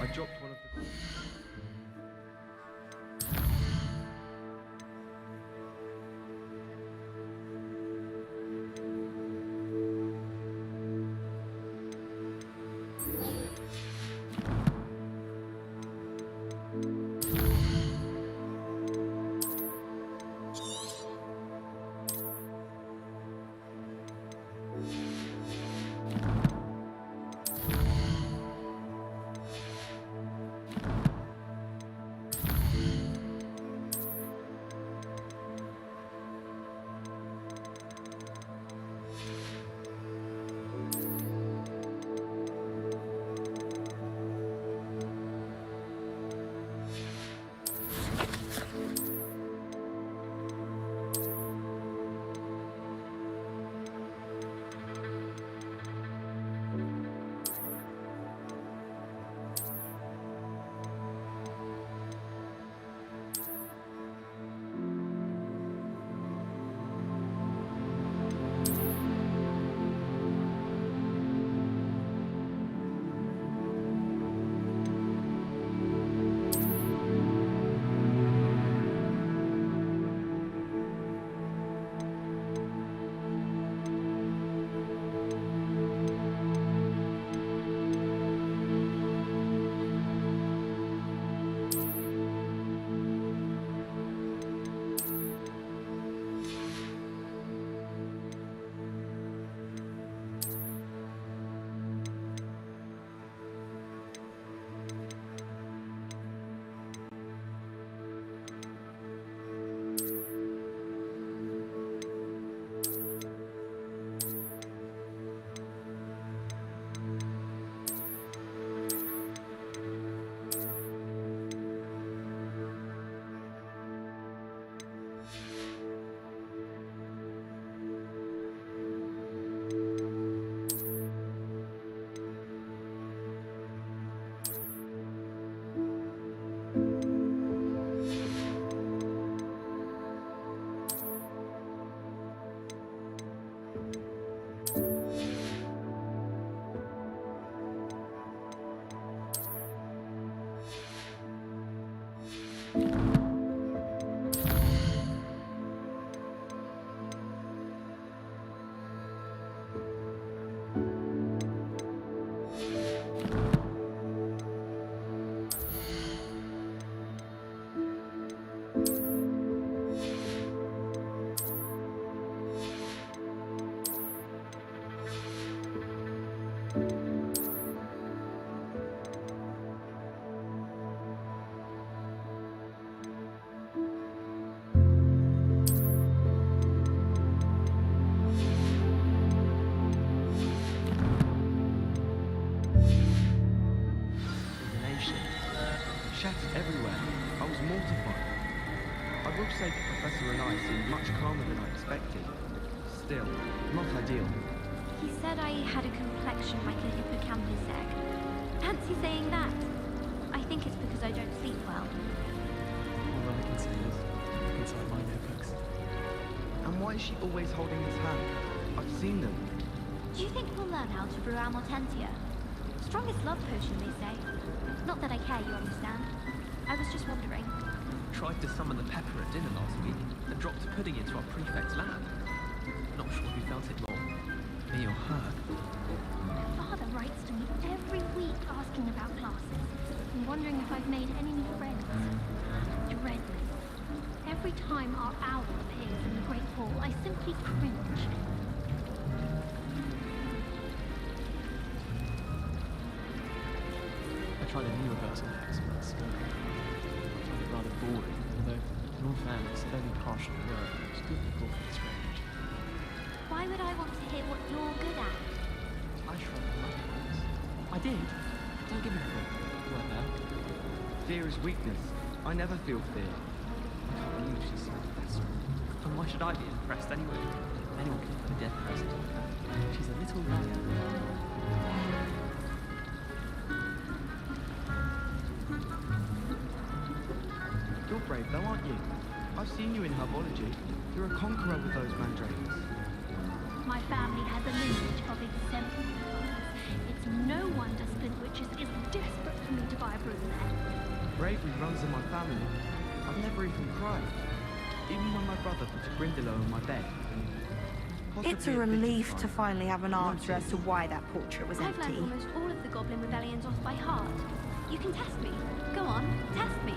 [SPEAKER 23] I dropped one of the... calmer than I expected. Still, not ideal.
[SPEAKER 22] He said I had a complexion like a hippocampus egg. Fancy saying that. I think it's because I don't sleep well.
[SPEAKER 23] All I can say is, look inside my notebooks. And why is she always holding his hand? I've seen them.
[SPEAKER 22] Do you think we'll learn how to brew Amortentia? Strongest love potion, they say. Not that I care, you understand. I was just wondering.
[SPEAKER 5] Tried to summon the pepper at dinner last week and dropped pudding into our prefect's lab. Not sure who felt it more, me or her.
[SPEAKER 6] My father writes to me every week asking about classes and wondering if I've made any new friends. Dread them. Every time our owl appears in the Great Hall, I simply cringe.
[SPEAKER 5] I tried a new reversal hex at school. I found it rather boring, although, in all fairness, fairly harsh on the word, it was good to call for strange.
[SPEAKER 22] Why would I want to hear what you're good at?
[SPEAKER 5] I shrugged my shoulders. I did. Don't give me credit. You weren't there.
[SPEAKER 23] Fear is weakness. I never feel fear.
[SPEAKER 5] I can't believe she's so professor. And why should I be impressed anyway? Anyone can put a dead present on her. She's a little liar.
[SPEAKER 23] You're brave though, aren't you? I've seen you in herbology. You're a conqueror with those mandrakes.
[SPEAKER 6] My family has a lineage of exemplary. It's no wonder Splintwitches is desperate for me to buy a broom there.
[SPEAKER 23] Bravery runs in my family. I've never even cried. Even when my brother put a Grindylow on my bed.
[SPEAKER 4] It's a relief to finally have an answer as to why that portrait was
[SPEAKER 22] I've
[SPEAKER 4] empty.
[SPEAKER 22] learned almost all of the Goblin Rebellions off by heart. You can test me. Go on, test me.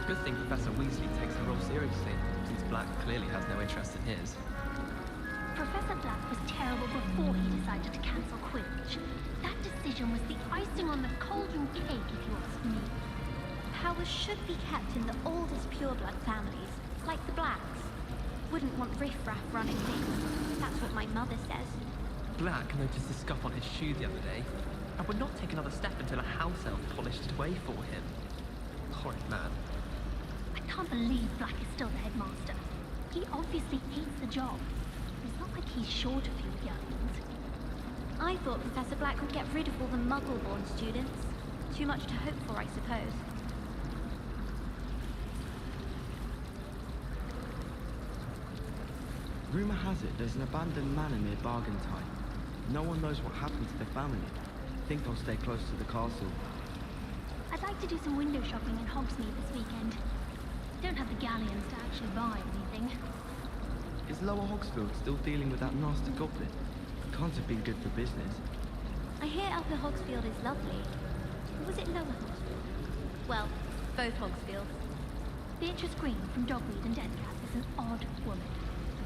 [SPEAKER 5] Good thing Professor Weasley takes the role seriously, since Black clearly has no interest in his.
[SPEAKER 6] Professor Black was terrible before he decided to cancel Quidditch. That decision was the icing on the cauldron cake, if you ask me.
[SPEAKER 22] Powers should be kept in the oldest pureblood families, like the Blacks. Wouldn't want riffraff running things. That's what my mother says.
[SPEAKER 5] Black noticed the scuff on his shoe the other day, and would not take another step until a house elf polished it away for him. Horrid man.
[SPEAKER 6] I can't believe Black is still the headmaster. He obviously hates the job. It's not like he's short a few youngins.
[SPEAKER 22] I thought Professor Black would get rid of all the Muggle-born students. Too much to hope for, I suppose.
[SPEAKER 23] Rumour has it there's an abandoned manor near Bargentine. No one knows what happened to the family. Think I'll stay close to the castle.
[SPEAKER 6] I'd like to do some window shopping in Hogsmeade this weekend. Don't have the galleons to actually buy anything.
[SPEAKER 23] Is Lower Hogsfield still dealing with that nasty goblin? Can't have been good for business.
[SPEAKER 22] I hear Upper Hogsfield is lovely. Or was it Lower Hogsfield? Well, both Hogsfields.
[SPEAKER 6] Beatrice Green from Dogweed and Deadcap is an odd woman.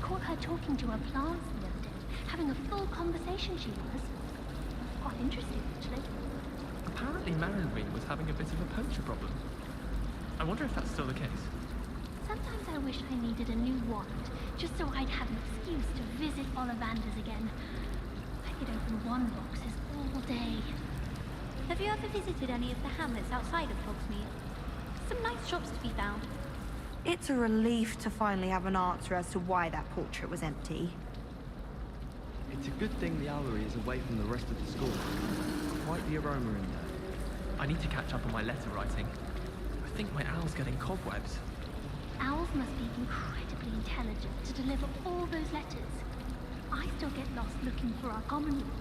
[SPEAKER 6] Caught her talking to her plants the other day, having a full conversation, she was. Quite interesting, actually.
[SPEAKER 5] Apparently Marion Green was having a bit of a poacher problem. I wonder if that's still the case.
[SPEAKER 6] Sometimes I wish I needed a new wand, just so I'd have an excuse to visit Ollivanders again. I could open wand boxes all day.
[SPEAKER 22] Have you ever visited any of the hamlets outside of Hogsmeade? Some nice shops to be found.
[SPEAKER 4] It's a relief to finally have an answer as to why that portrait was empty.
[SPEAKER 23] It's a good thing the owlery is away from the rest of the school. Quite the aroma in there.
[SPEAKER 5] I need to catch up on my letter writing. I think my owl's getting cobwebs.
[SPEAKER 6] Owls must be incredibly intelligent to deliver all those letters. I still get lost looking for our common room.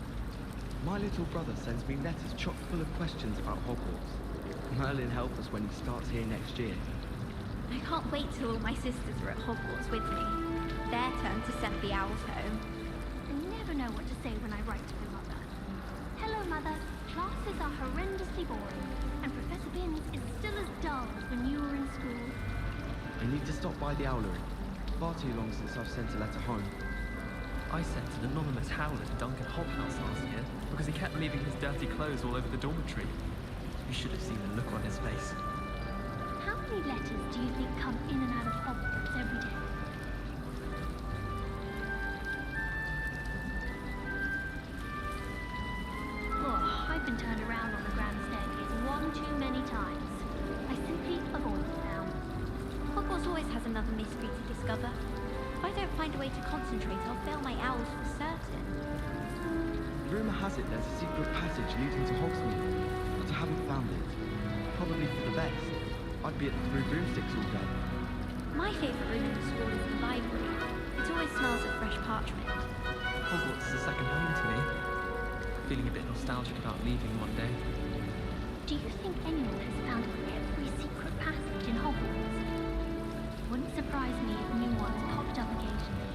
[SPEAKER 23] My little brother sends me letters chock full of questions about Hogwarts. Merlin help us when he starts here next year.
[SPEAKER 22] I can't wait till all my sisters are at Hogwarts with me. Their turn to send the owls home.
[SPEAKER 6] I never know what to say when I write to my mother. Hello, Mother. Classes are horrendously boring, and Professor Binns is still as dull as when you were in school.
[SPEAKER 23] I need to stop by the owlery. Far too long since I've sent a letter home.
[SPEAKER 5] I sent an anonymous howler to Duncan Hobhouse last year because he kept leaving his dirty clothes all over the dormitory. You should have seen the look on his face.
[SPEAKER 6] How many letters do you think come in and out of Hogwarts every day? Oh, I've been turned around on the grand staircase one too many times. I simply
[SPEAKER 22] another mystery to discover. If I don't find a way to concentrate, I'll fail my owls for certain.
[SPEAKER 23] Rumour has it there's a secret passage leading to Hogsmeade, but I haven't found it. Probably for the best. I'd be at the Three Broomsticks all day.
[SPEAKER 22] My favourite room in the school is the library. It always smells of fresh parchment.
[SPEAKER 5] Hogwarts is a second home to me. Feeling a bit nostalgic about leaving one day.
[SPEAKER 6] Do you think anyone has found every secret passage in Hogwarts? Wouldn't surprise me if new ones popped up occasionally.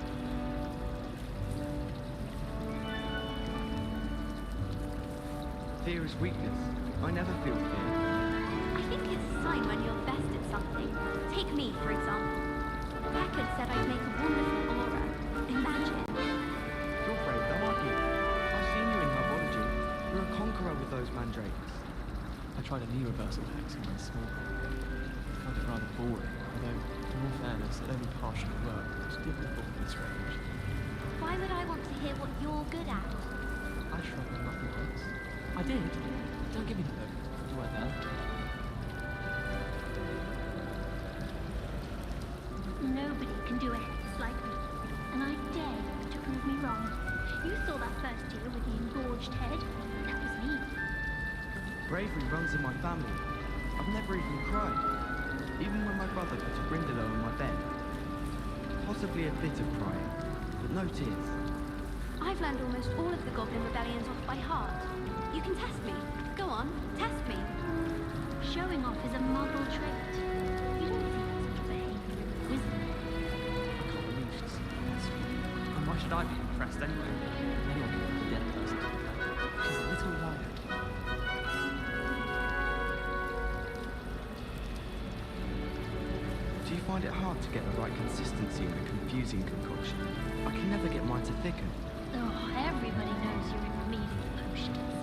[SPEAKER 23] Fear is weakness. I never feel fear.
[SPEAKER 22] I think it's a sign when you're best at something. Take me, for example. Packard said I'd make a wonderful aura. Imagine.
[SPEAKER 23] You're brave though, aren't you? I've seen you in herbology. You're a conqueror with those mandrakes.
[SPEAKER 5] I tried a knee reversal hex when I was small. I found it rather boring, although, in all fairness, it only partially worked. It was difficult and strange.
[SPEAKER 22] Why would I want to hear what you're good at?
[SPEAKER 5] I shrugged when nothing works. I did. Don't give me the look. Do I now?
[SPEAKER 6] Nobody can do a hex like me, and I dare you to prove me wrong. You saw that first year with the engorged head. That was me.
[SPEAKER 23] Bravery runs in my family. I've never even cried. Even when my brother put a brindle on my bed. Possibly a bit of crying, but no tears.
[SPEAKER 22] I've learned almost all of the Goblin rebellions off by heart. You can test me. Go on, test me.
[SPEAKER 6] Showing off is a muggle trait. You don't see that sort of behavior in a wizard.
[SPEAKER 5] I can't believe she's so sweet. And why should I be impressed anyway? Anyone can be a dead person. She's a little liar.
[SPEAKER 23] Do you find it hard to get the right consistency in a confusing concoction? I can never get mine to thicken.
[SPEAKER 6] Oh, everybody knows you're in remedial potions.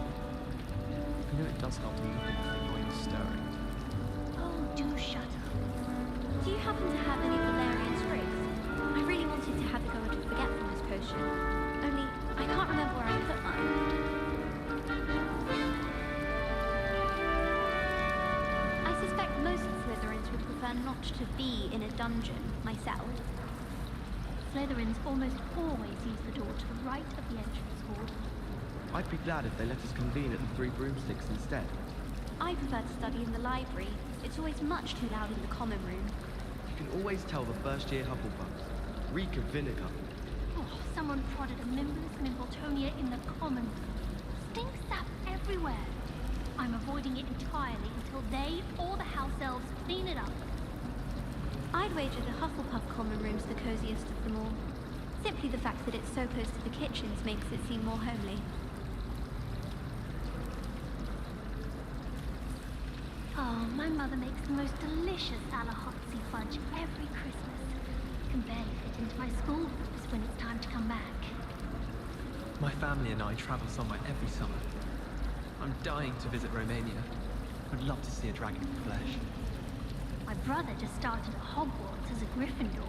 [SPEAKER 5] You know it does help me look at the thing while you're stirring.
[SPEAKER 6] Oh, do shut up.
[SPEAKER 22] Do you happen to have any Valerian sprigs? I really wanted to have a go at a forgetfulness potion. Only, I can't remember where I put mine. I suspect most Slytherins would prefer not to be in a dungeon, myself.
[SPEAKER 6] Slytherins almost always use the door to the right of the entrance hall.
[SPEAKER 23] I'd be glad if they let us convene at the Three Broomsticks instead.
[SPEAKER 22] I prefer to study in the library. It's always much too loud in the common room.
[SPEAKER 23] You can always tell the first-year Hufflepuffs. Reek of vinegar.
[SPEAKER 6] Oh, someone prodded a Mimbless Mimbletonia in the common room. Stinks sap everywhere. I'm avoiding it entirely until they or the house elves clean it up.
[SPEAKER 22] I'd wager the Hufflepuff common room's the coziest of them all. Simply the fact that it's so close to the kitchens makes it seem more homely.
[SPEAKER 6] Oh, my mother makes the most delicious Alahotsy fudge every Christmas. Can barely fit into my school groups when it's time to come back.
[SPEAKER 5] My family and I travel somewhere every summer. I'm dying to visit Romania. I'd love to see a dragon in flesh.
[SPEAKER 6] My brother just started at Hogwarts as a Gryffindor.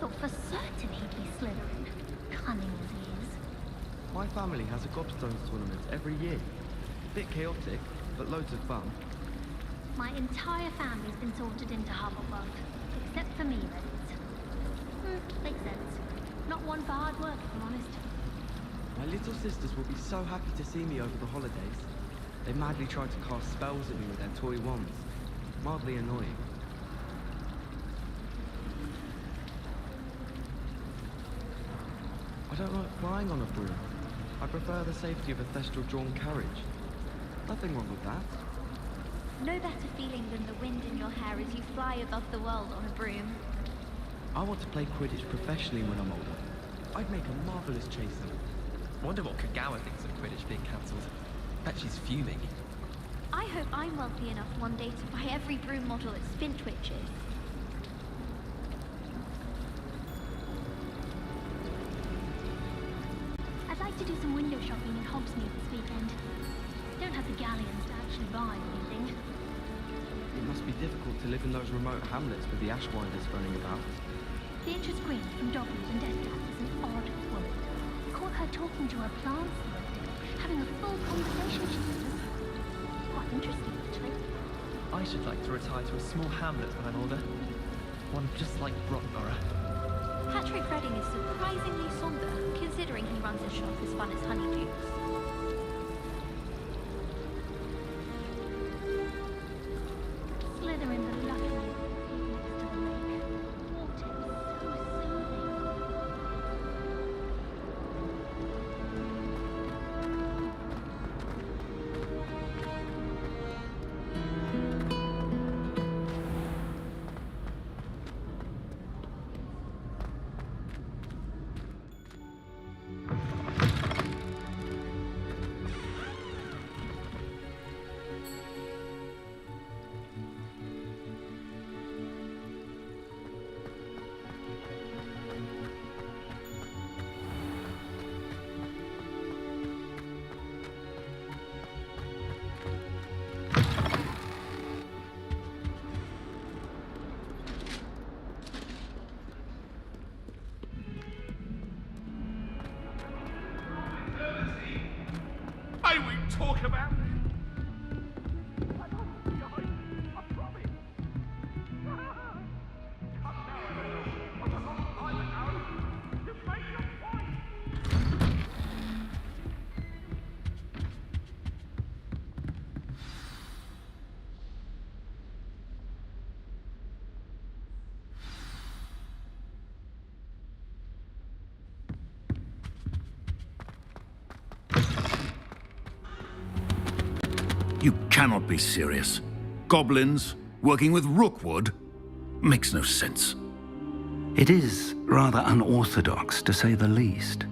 [SPEAKER 6] Thought for certain he'd be Slytherin, cunning as he is.
[SPEAKER 23] My family has a Gobstones tournament every year. Bit chaotic, but loads of fun.
[SPEAKER 6] My entire family's been sorted into Hufflepuff, except for me, that is. Makes sense. Not one for hard work, if I'm honest.
[SPEAKER 23] My little sisters will be so happy to see me over the holidays. They madly try to cast spells at me with their toy wands. Mildly annoying. I don't like flying on a broom. I prefer the safety of a thestral-drawn carriage. Nothing wrong with that.
[SPEAKER 22] No better feeling than the wind in your hair as you fly above the world on a broom.
[SPEAKER 23] I want to play Quidditch professionally when I'm older. I'd make a marvellous chaser.
[SPEAKER 5] Wonder what Kagawa thinks of Quidditch being cancelled. Bet she's fuming.
[SPEAKER 22] I hope I'm wealthy enough one day to buy every broom model at Spintwitches.
[SPEAKER 6] I'd like to do some window shopping in Hogsmeade this weekend. Don't have the galleons to actually buy anything.
[SPEAKER 23] It must be difficult to live in those remote hamlets with the Ashwinders running about.
[SPEAKER 6] Beatrice Green from Dogwood and Deathtrap is an odd woman. Caught her talking to her plants the other day, having a full conversation, she says. Quite interesting, actually.
[SPEAKER 5] I should like to retire to a small hamlet when I'm older. one just like Brockborough.
[SPEAKER 22] Patrick Redding is surprisingly somber, considering he runs a shop as fun as Honeydukes. Slither in the lucky next to the lake. Water is so soothing.
[SPEAKER 9] May we talk about it?
[SPEAKER 11] You cannot be serious. Goblins working with Rookwood? Makes no sense.
[SPEAKER 10] It is rather unorthodox, to say the least.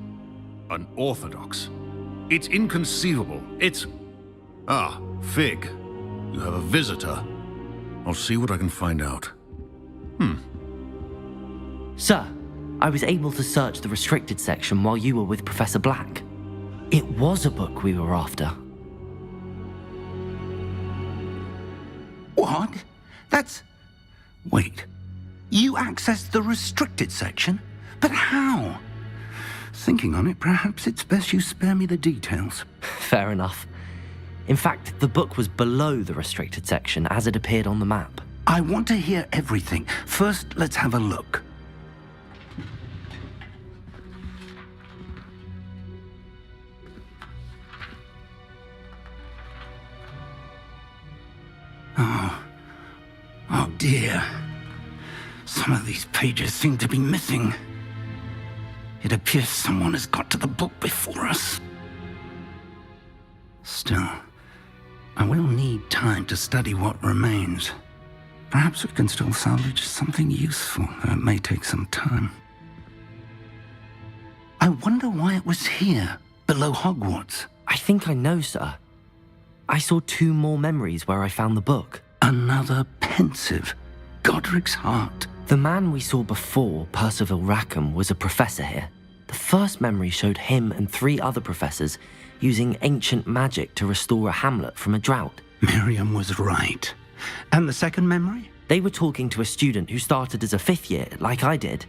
[SPEAKER 11] Unorthodox? It's inconceivable. It's... Ah, Fig. You have a visitor. I'll see what I can find out.
[SPEAKER 1] Sir, I was able to search the restricted section while you were with Professor Black. It was a book we were after.
[SPEAKER 10] What? That's... Wait. You accessed the restricted section? But how? Thinking on it, perhaps it's best you spare me the details.
[SPEAKER 1] Fair enough. In fact, the book was below the restricted section as it appeared on the map.
[SPEAKER 10] I want to hear everything. First, let's have a look. Oh dear. Some of these pages seem to be missing. It appears someone has got to the book before us. Still, I will need time to study what remains. Perhaps we can still salvage something useful, though it may take some time. I wonder why it was here, below Hogwarts.
[SPEAKER 1] I think I know, sir. I saw 2 more memories where I found the book.
[SPEAKER 10] Another pensive. Godric's heart.
[SPEAKER 1] The man we saw before, Percival Rackham, was a professor here. The first memory showed him and 3 other professors using ancient magic to restore a hamlet from a drought.
[SPEAKER 10] Miriam was right. And the second memory?
[SPEAKER 1] They were talking to a student who started as a 5th year, like I did.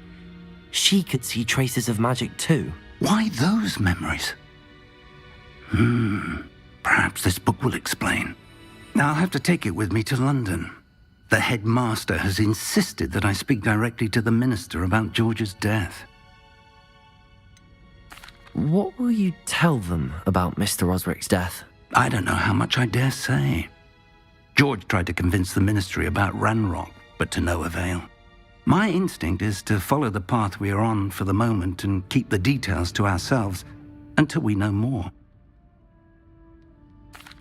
[SPEAKER 1] She could see traces of magic too.
[SPEAKER 10] Why those memories? Perhaps this book will explain. I'll have to take it with me to London. The headmaster has insisted that I speak directly to the minister about George's death.
[SPEAKER 1] What will you tell them about Mr. Osric's death?
[SPEAKER 10] I don't know how much I dare say. George tried to convince the ministry about Ranrock, but to no avail. My instinct is to follow the path we are on for the moment and keep the details to ourselves until we know more.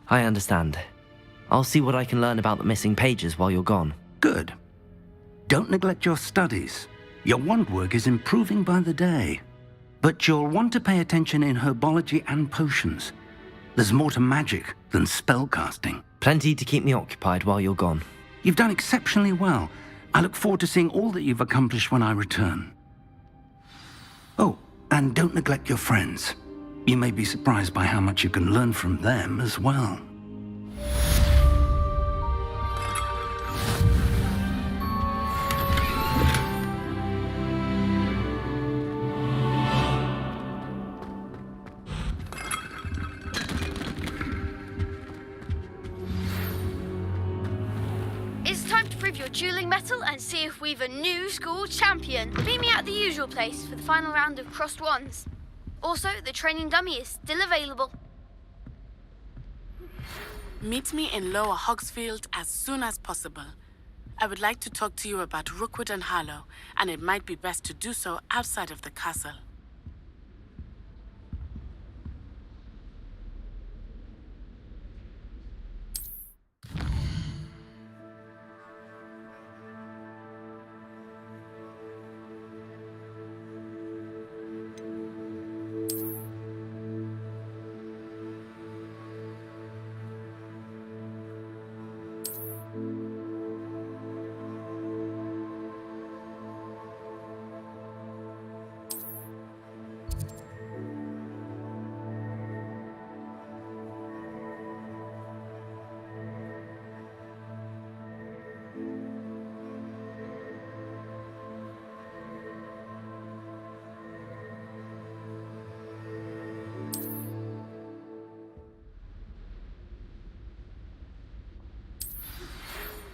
[SPEAKER 1] I understand. I'll see what I can learn about the missing pages while you're gone.
[SPEAKER 10] Good. Don't neglect your studies. Your wand work is improving by the day. But you'll want to pay attention in herbology and potions. There's more to magic than spellcasting.
[SPEAKER 1] Plenty to keep me occupied while you're gone.
[SPEAKER 10] You've done exceptionally well. I look forward to seeing all that you've accomplished when I return. Oh, and don't neglect your friends. You may be surprised by how much you can learn from them as well.
[SPEAKER 2] dueling metal and see if we've a new school champion. Meet me at the usual place for the final round of crossed wands. Also, the training dummy is still available.
[SPEAKER 7] Meet me in Lower Hogsfield as soon as possible. I would like to talk to you about Rookwood and Harlow, and it might be best to do so outside of the castle.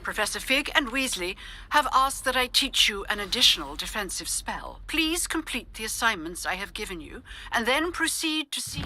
[SPEAKER 8] Professor Fig and Weasley have asked that I teach you an additional defensive spell. Please complete the assignments I have given you, and then proceed to see...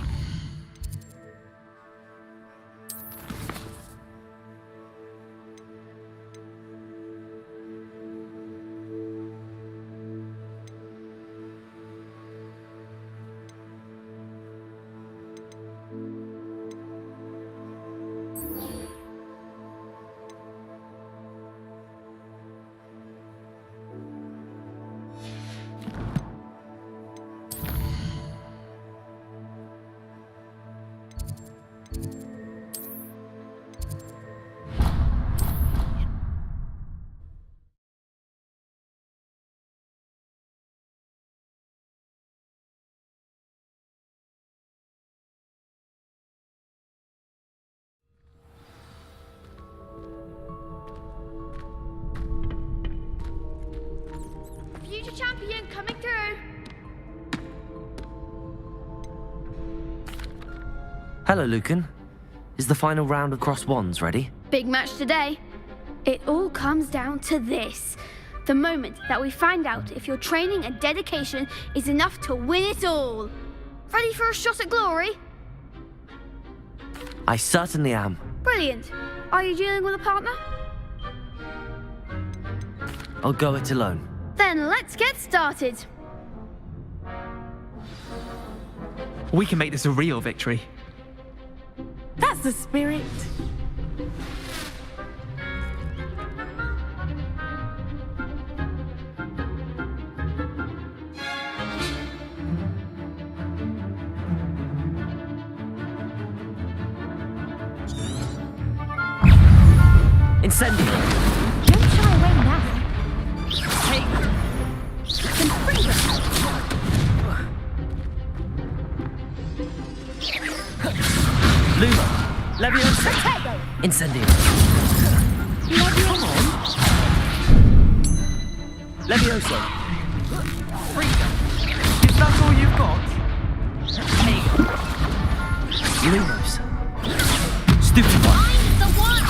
[SPEAKER 2] Future champion coming through.
[SPEAKER 1] Hello, Lucan. Is the final round of crossed wands ready?
[SPEAKER 2] Big match today. It all comes down to this. The moment that we find out if your training and dedication is enough to win it all. Ready for a shot at glory?
[SPEAKER 1] I certainly am.
[SPEAKER 2] Brilliant. Are you dealing with a partner?
[SPEAKER 1] I'll go it alone.
[SPEAKER 2] Then let's get started.
[SPEAKER 5] We can make this a real victory.
[SPEAKER 20] That's the spirit.
[SPEAKER 1] Incendio!
[SPEAKER 17] Don't shy away now.
[SPEAKER 1] Hey! Luma! Leviosa! Incendio!
[SPEAKER 17] Come on!
[SPEAKER 1] Leviosa!
[SPEAKER 5] Freedom! Is that all you've got?
[SPEAKER 1] Lumos! Stupefy!
[SPEAKER 2] The one!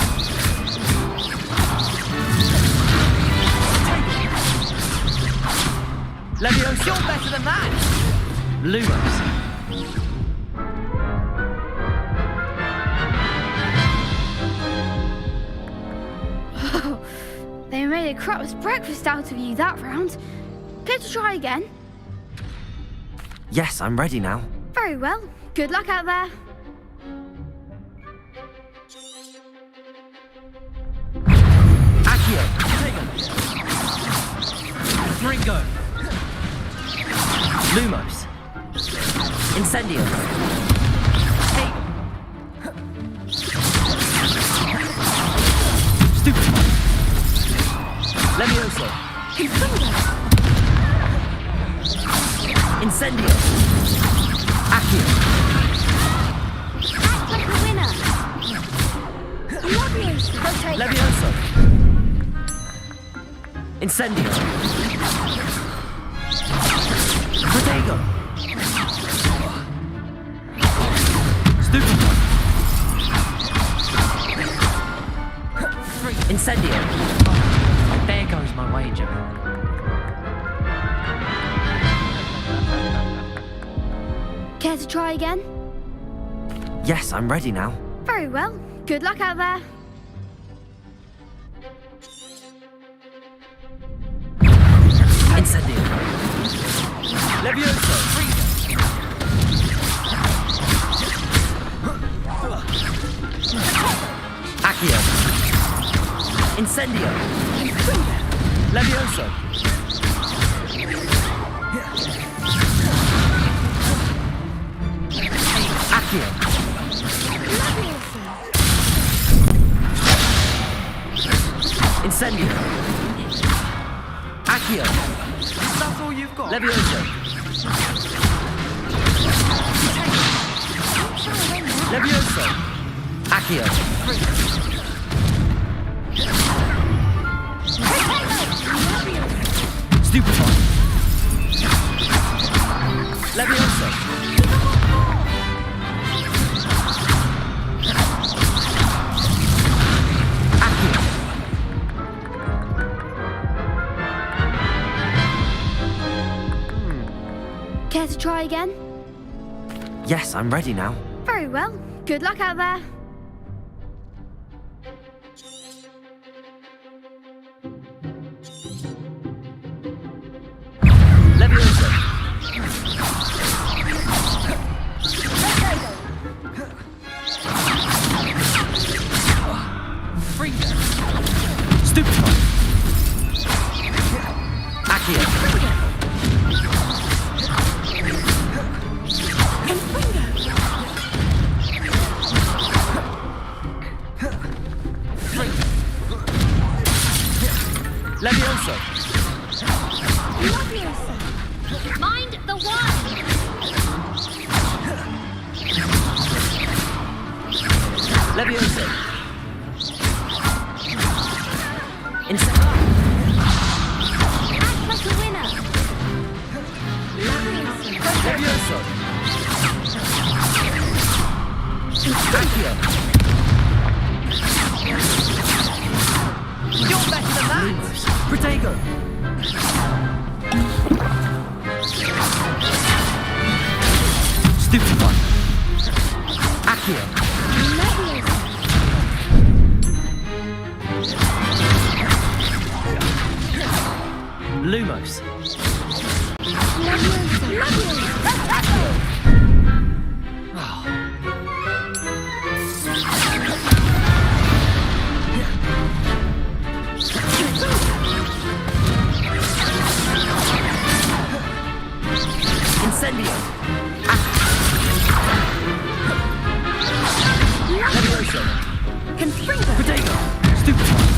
[SPEAKER 1] Leviosa! You're better than that! Lumos!
[SPEAKER 2] They made a crap's breakfast out of you that round. Care to try again?
[SPEAKER 1] Yes, I'm ready now.
[SPEAKER 2] Very well. Good luck out there.
[SPEAKER 1] Accio!
[SPEAKER 5] Ringo!
[SPEAKER 1] Lumos! Incendio! Stupefy! Leviosa! Incendio! Accio!
[SPEAKER 2] Act like a winner. Leviosa!
[SPEAKER 1] Leviosa! Incendio! Protego! Stupefy! Incendio!
[SPEAKER 2] try again?
[SPEAKER 1] Yes, I'm ready now.
[SPEAKER 2] Very well. Good luck out there.
[SPEAKER 1] Incendio. Levioso. Accio. Incendio. Levioso. Accio. Incendio. Accio.
[SPEAKER 5] That's all you've got?
[SPEAKER 1] Levioso. Levioso. Accio. Stupefy. Levioso. Accio.
[SPEAKER 2] Care to try again?
[SPEAKER 1] Yes, I'm ready now.
[SPEAKER 2] Very well. Good luck out there.
[SPEAKER 1] Levioso. Stupefy. Accio. Levioso.
[SPEAKER 6] Mind the one!
[SPEAKER 1] Levioso.
[SPEAKER 6] Act like a winner!
[SPEAKER 1] Levioso. Accio.
[SPEAKER 5] You're better than that!
[SPEAKER 1] Protego. Stupid one. Accio. Lumos. Incendio. Levioso. Protego. Stupid one.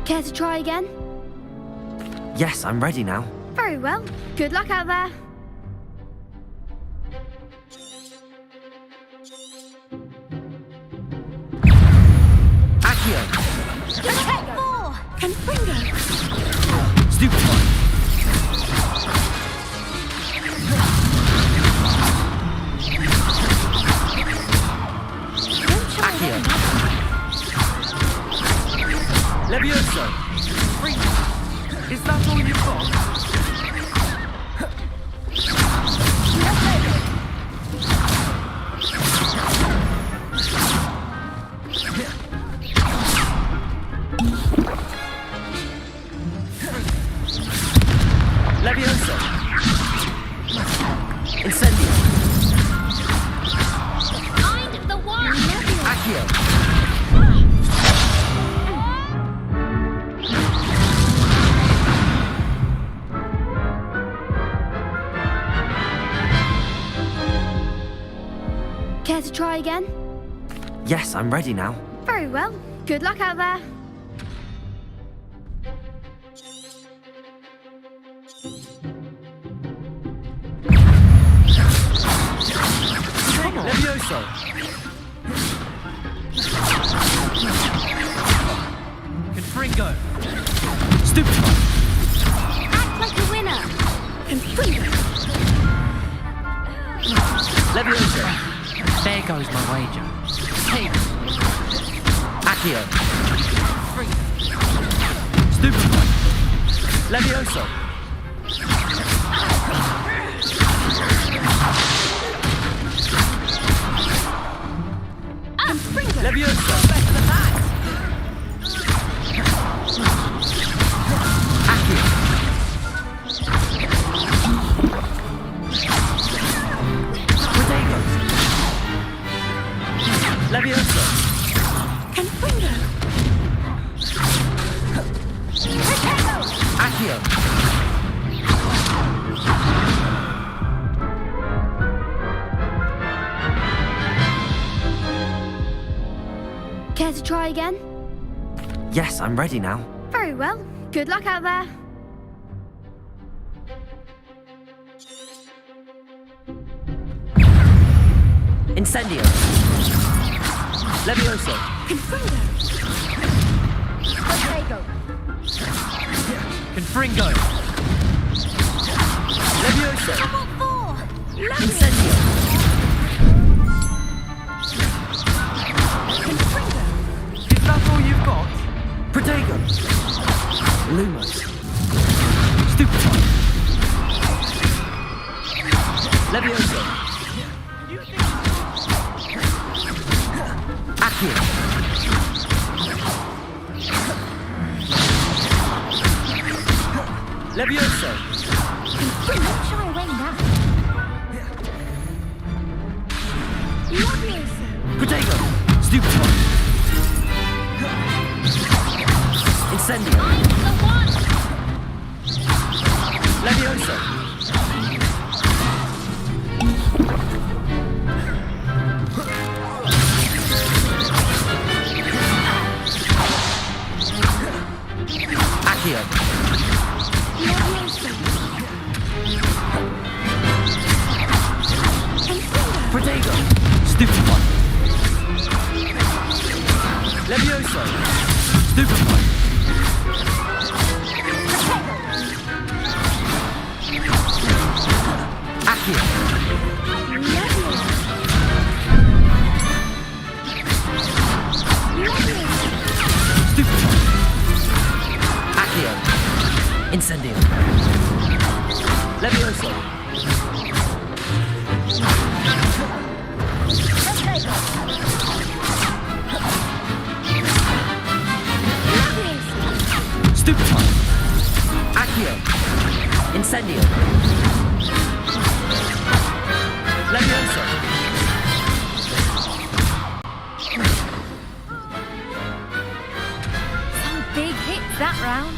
[SPEAKER 2] Care to try again?
[SPEAKER 1] Yes, I'm ready now.
[SPEAKER 2] Very well. Good luck out there.
[SPEAKER 1] Accio.
[SPEAKER 2] Confringo.
[SPEAKER 1] Stupid one. Accio. Levioso.
[SPEAKER 5] Is that all you've got?
[SPEAKER 1] Levioso. Incendio.
[SPEAKER 6] Mind the one!
[SPEAKER 1] Accio.
[SPEAKER 2] Care to try again?
[SPEAKER 1] Yes, I'm ready now.
[SPEAKER 2] Very well. Good luck out there.
[SPEAKER 1] Levioso.
[SPEAKER 5] Confringo.
[SPEAKER 1] Stupid one.
[SPEAKER 6] Act like a winner!
[SPEAKER 2] Confringo.
[SPEAKER 1] Levioso.
[SPEAKER 5] There goes my wager. Hey,
[SPEAKER 1] Accio. Stupefy. Levioso. Levioso. Better than that. Accio. Protego. Levioso.
[SPEAKER 22] Confringo.
[SPEAKER 1] Accio.
[SPEAKER 2] Care to try again?
[SPEAKER 1] Yes, I'm ready now.
[SPEAKER 2] Very well. Good luck out there.
[SPEAKER 1] Incendio. Levioso.
[SPEAKER 22] Confringo. Protego.
[SPEAKER 1] Confringo. Levioso.
[SPEAKER 22] Level 4.
[SPEAKER 1] Incendio.
[SPEAKER 22] Confringo.
[SPEAKER 1] Is that all you've got? Protego. Lumos. Stupefy. Levioso. Accio. Levioso.
[SPEAKER 22] Don't shy away now. Levioso.
[SPEAKER 1] Protego. Stupefy. Incendio.
[SPEAKER 22] I'm the one.
[SPEAKER 1] Levioso. Accio.
[SPEAKER 22] Levioso.
[SPEAKER 1] Protego. Stupefy. Levioso. Stupefy. Accio. Stupefy. Accio. Incendio. Levioso. Stupefy. Accio. Incendio. Levioso.
[SPEAKER 22] Some big hits that round.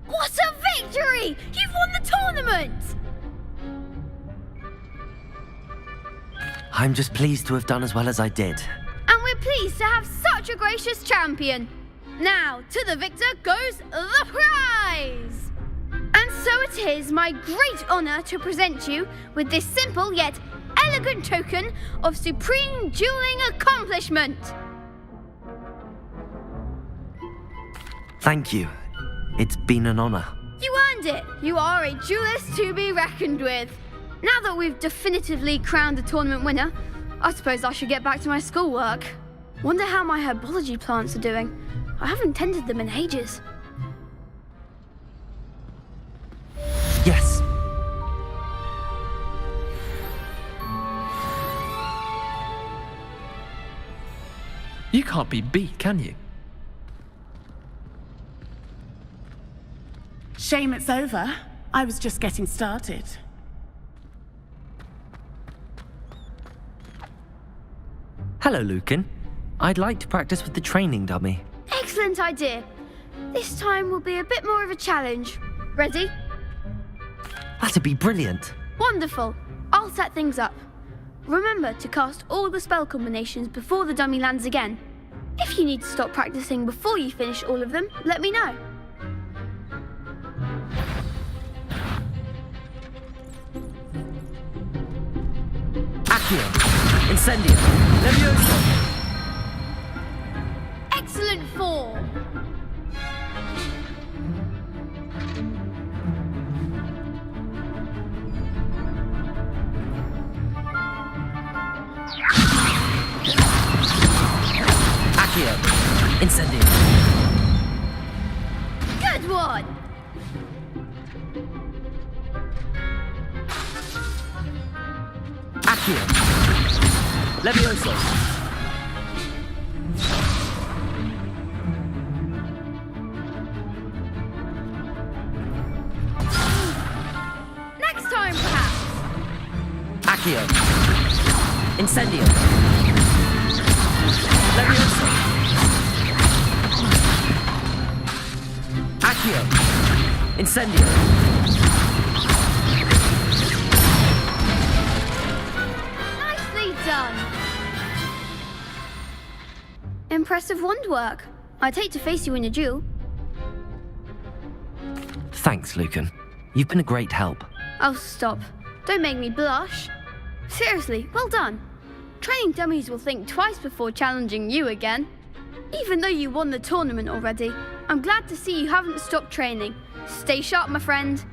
[SPEAKER 2] What a victory! You've won the tournament!
[SPEAKER 1] I'm just pleased to have done as well as I did.
[SPEAKER 2] And we're pleased to have such a gracious champion. Now, to the victor goes the prize! And so it is my great honour to present you with this simple yet elegant token of supreme dueling accomplishment.
[SPEAKER 1] Thank you. It's been an honour.
[SPEAKER 2] You earned it. You are a duelist to be reckoned with. Now that we've definitively crowned the tournament winner, I suppose I should get back to my schoolwork. Wonder how my herbology plants are doing. I haven't tended them in ages.
[SPEAKER 1] Yes.
[SPEAKER 5] You can't be beat, can you?
[SPEAKER 3] Shame it's over. I was just getting started.
[SPEAKER 1] Hello, Lucan. I'd like to practice with the training dummy.
[SPEAKER 2] Excellent idea. This time will be a bit more of a challenge. Ready?
[SPEAKER 1] That'd be brilliant.
[SPEAKER 2] Wonderful. I'll set things up. Remember to cast all the spell combinations before the dummy lands again. If you need to stop practicing before you finish all of them, let me know.
[SPEAKER 1] Accio. Incendio. Levioso.
[SPEAKER 2] Excellent form.
[SPEAKER 1] Incendio.
[SPEAKER 2] Good one!
[SPEAKER 1] Accio. Levioso.
[SPEAKER 2] Next time, perhaps.
[SPEAKER 1] Accio. Incendio. Levioso. Accio. Incendio.
[SPEAKER 2] Nicely done. Impressive wand work. I'd hate to face you in a duel.
[SPEAKER 1] Thanks, Lucan. You've been a great help.
[SPEAKER 2] Oh, stop. Don't make me blush. Seriously, well done. Training dummies will think twice before challenging you again. Even though you won the tournament already, I'm glad to see you haven't stopped training. Stay sharp, my friend.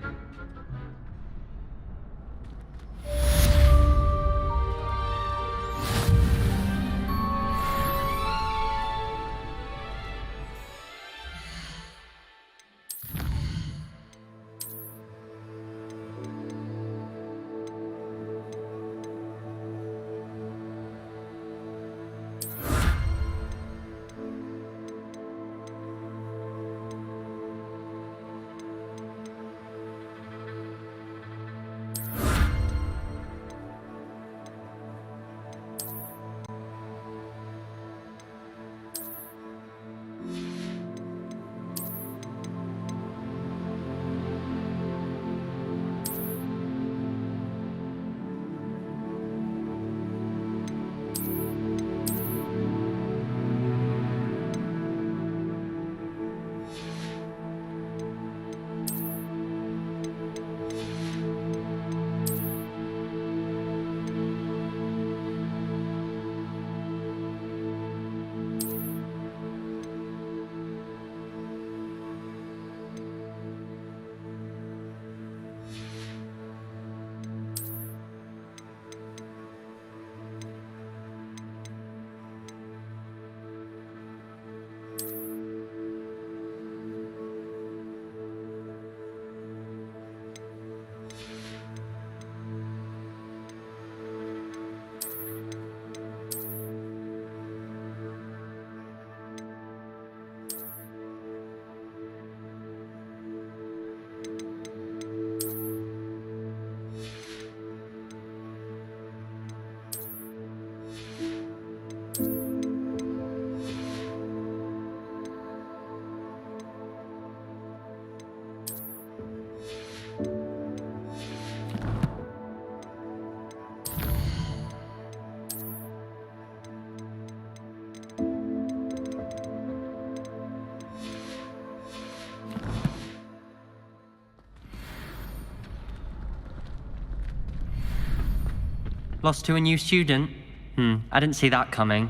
[SPEAKER 5] Lost to a new student? I didn't see that coming.